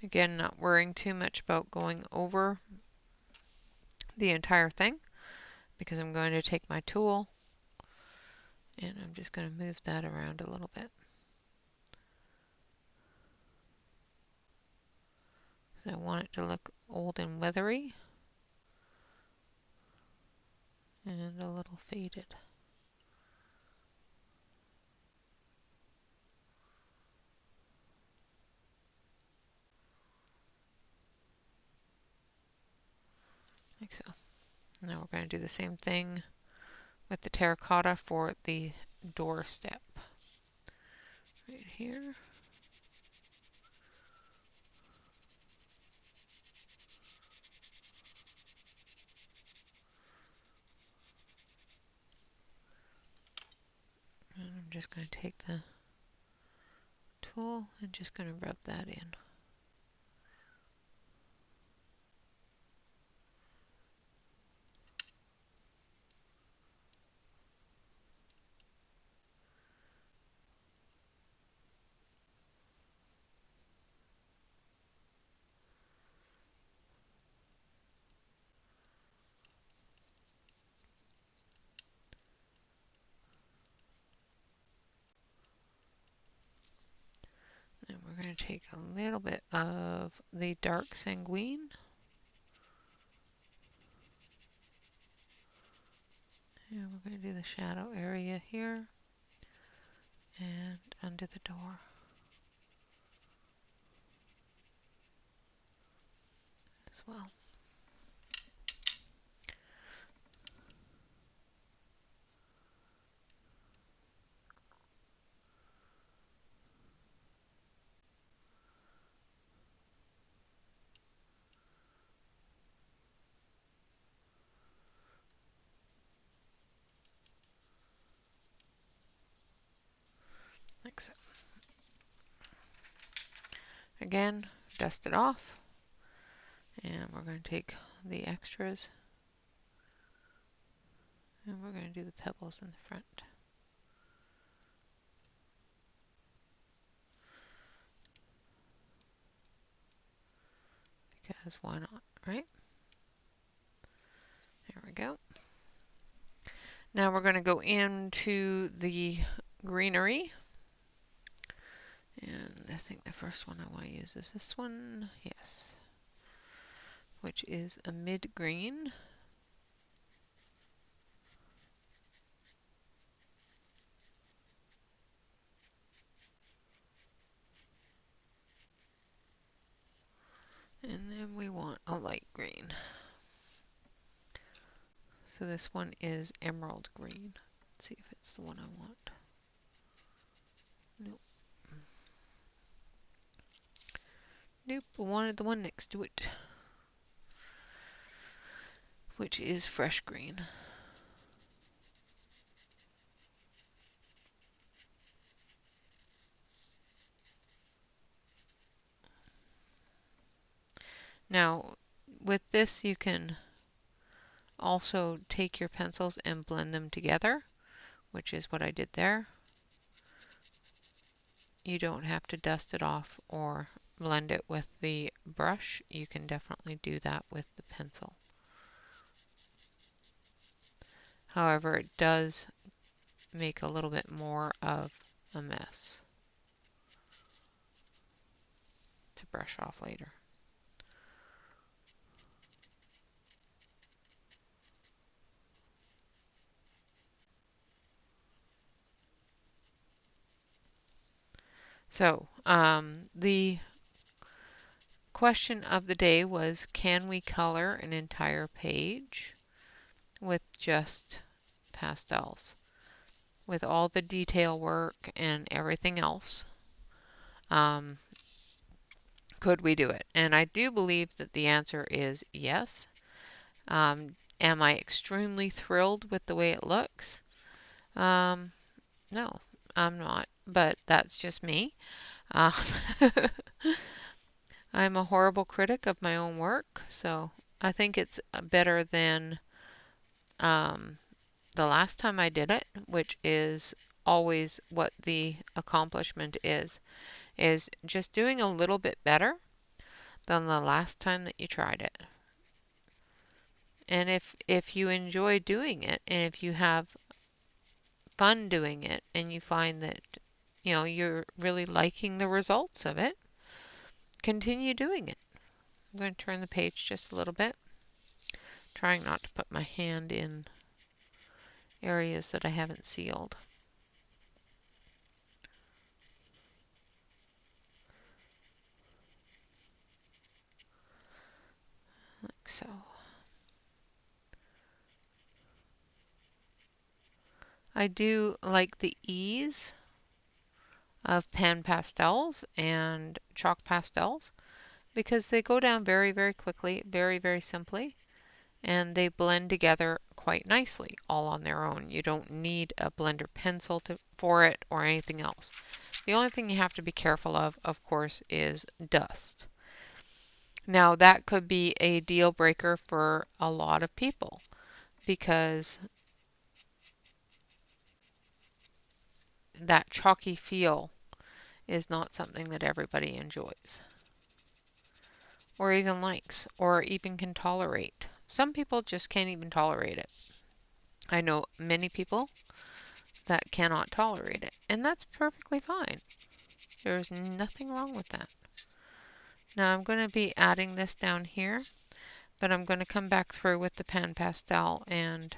Again, not worrying too much about going over the entire thing because I'm going to take my tool and I'm just going to move that around a little bit. So I want it to look old and weathery and a little faded. Like so. Now we're going to do the same thing with the terracotta for the doorstep. Right here. And I'm just going to take the tool and just going to rub that in. And we're going to take a little bit of the dark sanguine. And we're going to do the shadow area here and under the door as well. Like so. Again, dust it off. And we're going to take the extras and we're going to do the pebbles in the front. Because why not, right? There we go. Now we're going to go into the greenery. And I think the first one I want to use is this one. Yes. Which is a mid-green. And then we want a light green. So this one is emerald green. Let's see if it's the one I want. Nope. Nope, I wanted the one next to it, which is fresh green. Now, with this you can also take your pencils and blend them together, which is what I did there. You don't have to dust it off or blend it with the brush. You can definitely do that with the pencil. However, it does make a little bit more of a mess. brush off later. So, the question of the day was, can we color an entire page with just pastels? With all the detail work and everything else, could we do it? And I do believe that the answer is yes. Am I extremely thrilled with the way it looks? No, I'm not, but that's just me. Um, I'm a horrible critic of my own work, so I think it's better than the last time I did it, which is always what the accomplishment is just doing a little bit better than the last time that you tried it. And if you enjoy doing it, and if you have fun doing it, and you find that you're really liking the results of it, continue doing it. I'm going to turn the page just a little bit, trying not to put my hand in areas that I haven't sealed. Like so. I do like the ease of pen pastels and chalk pastels because they go down very, very quickly, very, very simply, and they blend together quite nicely all on their own. You don't need a blender pencil for it or anything else. The only thing you have to be careful of course, is dust. Now, that could be a deal breaker for a lot of people because that chalky feel is not something that everybody enjoys or even likes or even can tolerate. Some people just can't even tolerate it. I know many people that cannot tolerate it, and that's perfectly fine. There's nothing wrong with that. Now I'm going to be adding this down here, but I'm going to come back through with the pan pastel and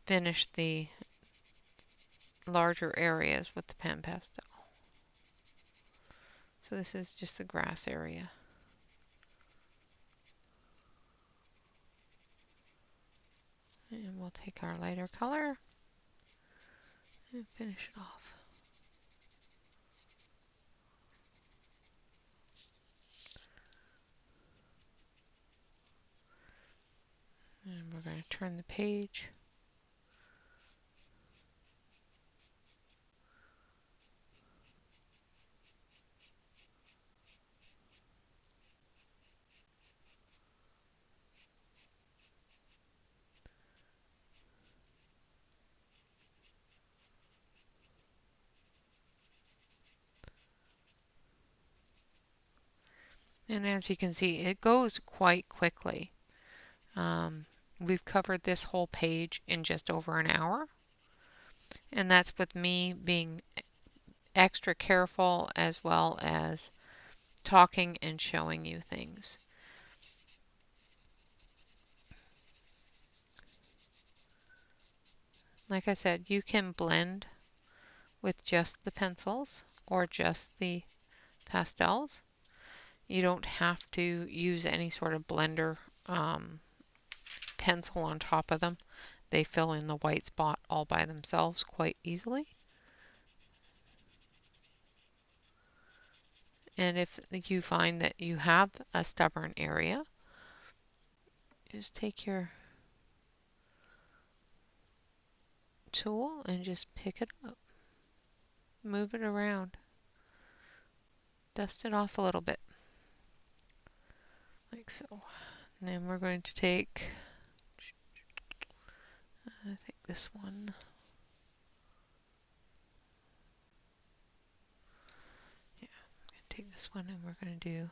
finish the larger areas with the pan pastel. So this is just the grass area. And we'll take our lighter color and finish it off. And we're going to turn the page. And as you can see, it goes quite quickly. We've covered this whole page in just over an hour. And that's with me being extra careful as well as talking and showing you things. Like I said, you can blend with just the pencils or just the pastels. You don't have to use any sort of blender pencil on top of them. They fill in the white spot all by themselves quite easily. And if you find that you have a stubborn area, just take your tool and just pick it up. Move it around. Dust it off a little bit. Like so. And then we're going to take, I think this one. Yeah, I'm going to take this one and we're going to do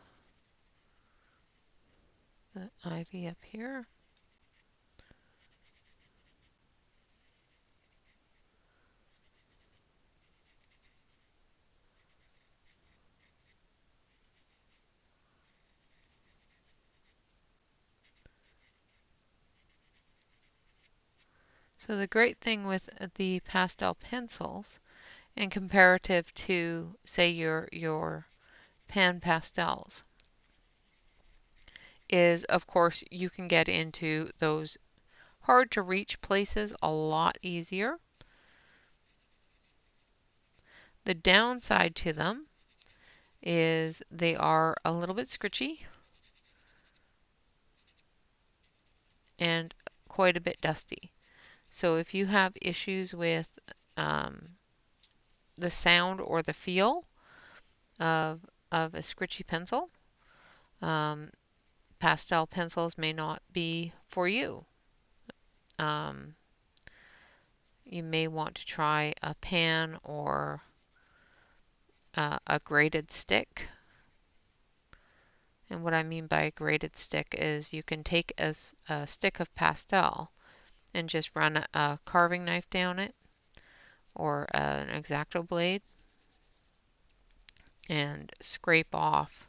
the ivy up here. So the great thing with the pastel pencils, in comparative to, say, your pan pastels, is of course you can get into those hard to reach places a lot easier. The downside to them is they are a little bit scritchy and quite a bit dusty. So if you have issues with um, the sound or the feel of a scritchy pencil, um, pastel pencils may not be for you. Um, you may want to try a pan or a graded stick. And what I mean by a graded stick is you can take a stick of pastel and just run a carving knife down it or an X-Acto blade and scrape off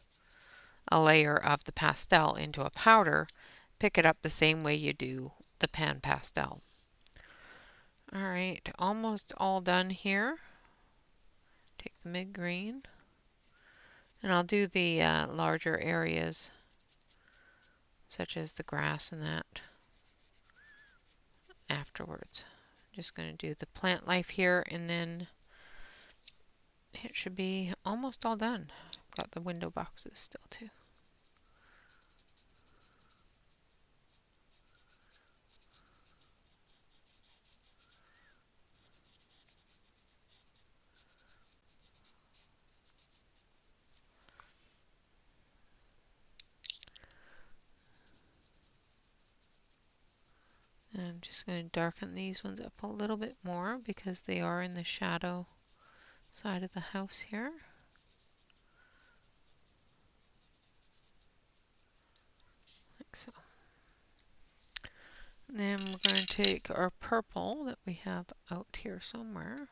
a layer of the pastel into a powder. Pick it up the same way you do the pan pastel. Alright, almost all done here. Take the mid-green and I'll do the larger areas such as the grass and that afterwards. Just going to do the plant life here and then it should be almost all done. Got the window boxes still too. And I'm just going to darken these ones up a little bit more because they are in the shadow side of the house here. Like so. And then we're going to take our purple that we have out here somewhere,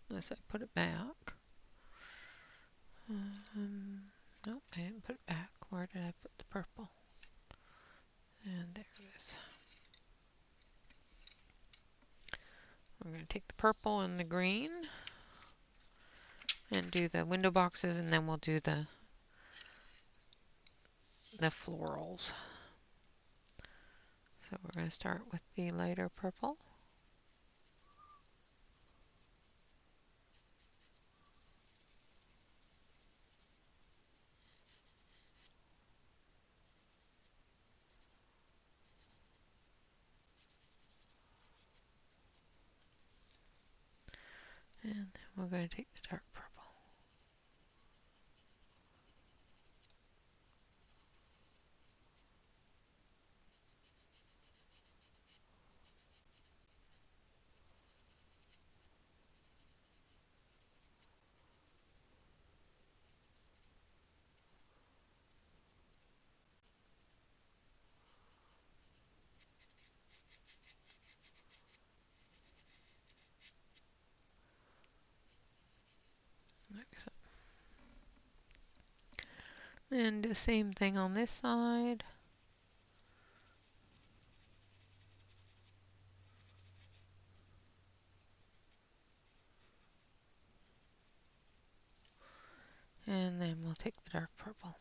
unless I put it back. Nope, I didn't put it back. Where did I put the purple? And there it is. We're going to take the purple and the green and do the window boxes, and then we'll do the florals. So we're going to start with the lighter purple. And then we're going to take the dark purple. Like so. And the same thing on this side. And then we'll take the dark purple.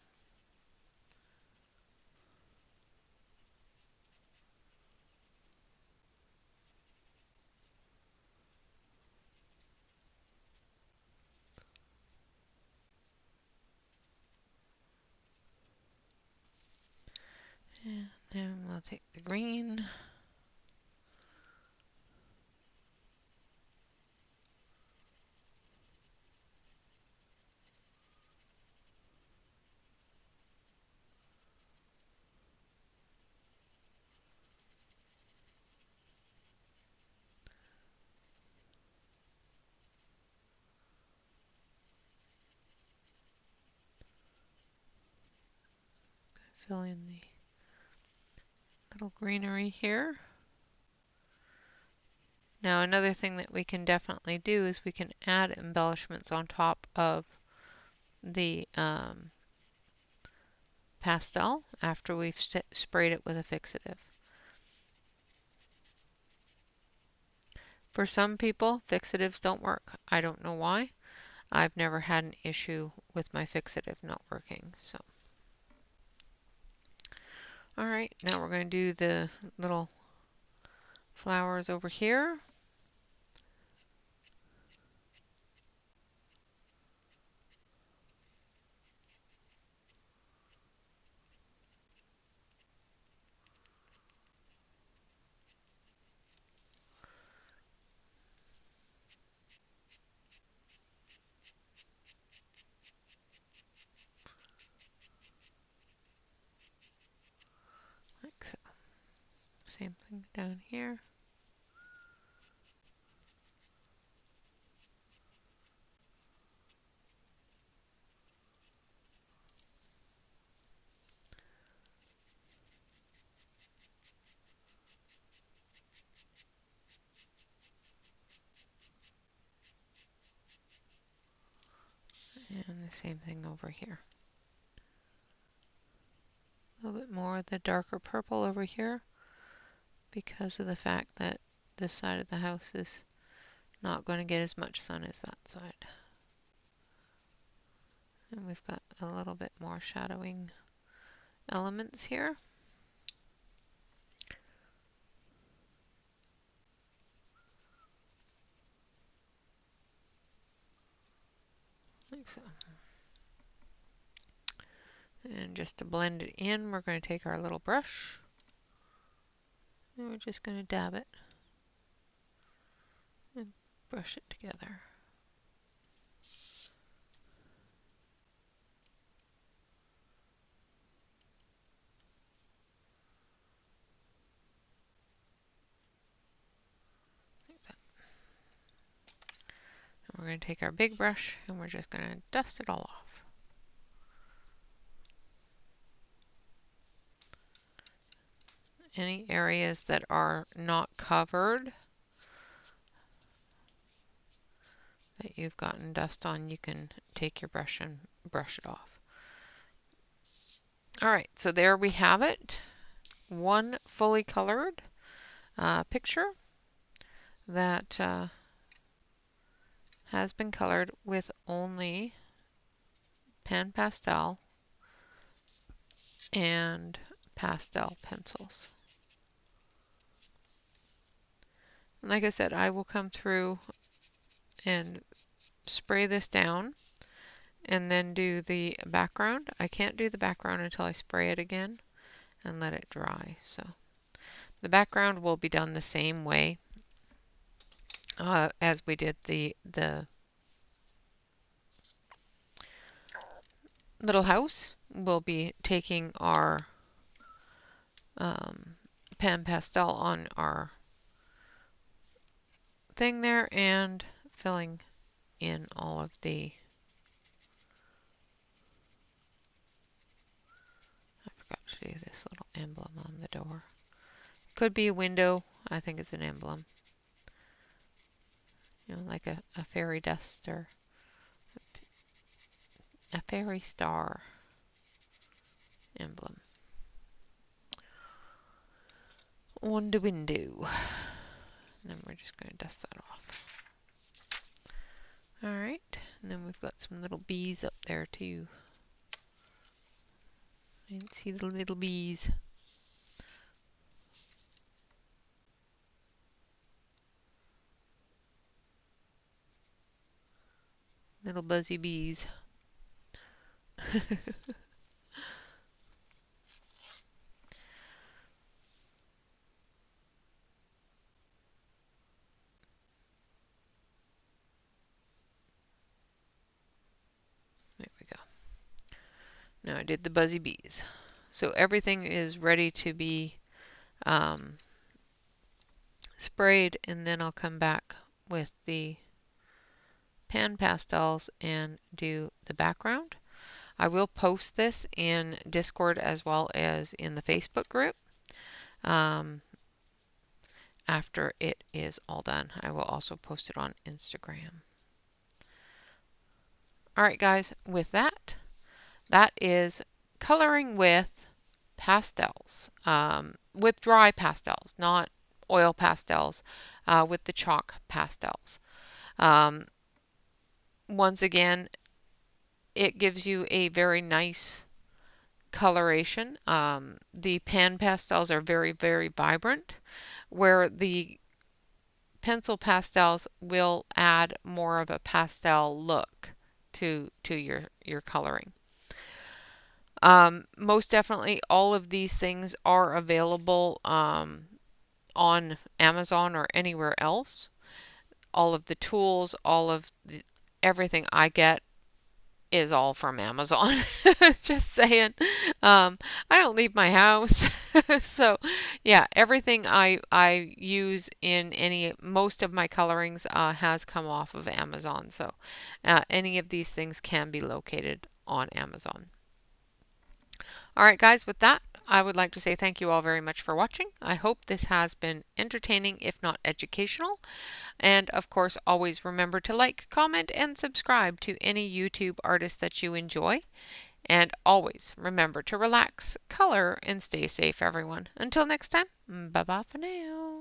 And then we'll take the green. Fill in the little greenery here. Now another thing that we can definitely do is we can add embellishments on top of the pastel after we've sprayed it with a fixative. For some people, fixatives don't work. I don't know why. I've never had an issue with my fixative not working. So, all right, now we're going to do the little flowers over here. Like so. Same thing down here. And the same thing over here. A little bit more of the darker purple over here because of the fact that this side of the house is not going to get as much sun as that side. And we've got a little bit more shadowing elements here. Like so. And just to blend it in, we're going to take our little brush and we're just going to dab it and brush it together. Like that. And we're going to take our big brush and we're just going to dust it all off. Any areas that are not covered that you've gotten dust on, you can take your brush and brush it off. All right, so there we have it. One fully colored picture that has been colored with only pan pastel and pastel pencils. Like I said, I will come through and spray this down and then do the background. I can't do the background until I spray it again and let it dry. So the background will be done the same way as we did the little house. We'll be taking our pan pastel on our thing there and filling in all of the, I forgot to do this little emblem on the door. Could be a window. I think it's an emblem. You know, like a fairy dust or a fairy star emblem on the window. And then we're just going to dust that off. Alright, and then we've got some little bees up there too. I can see the little bees. Little buzzy bees. There we go. Now I did the buzzy bees. So everything is ready to be sprayed, and then I'll come back with the pan pastels and do the background. I will post this in Discord as well as in the Facebook group after it is all done. I will also post it on Instagram. Alright guys, with that, that is coloring with pastels, with dry pastels, not oil pastels with the chalk pastels. Um, Once again, it gives you a very nice coloration. The pan pastels are very, very vibrant, where the pencil pastels will add more of a pastel look to your coloring. Most definitely, all of these things are available on Amazon or anywhere else. All of the tools, everything I get is all from Amazon. Just saying. I don't leave my house. So yeah, everything I use in most of my colorings has come off of Amazon. So any of these things can be located on Amazon. All right, guys, with that, I would like to say thank you all very much for watching. I hope this has been entertaining, if not educational. And of course, always remember to like, comment, and subscribe to any YouTube artist that you enjoy. And always remember to relax, color, and stay safe, everyone. Until next time, bye bye for now.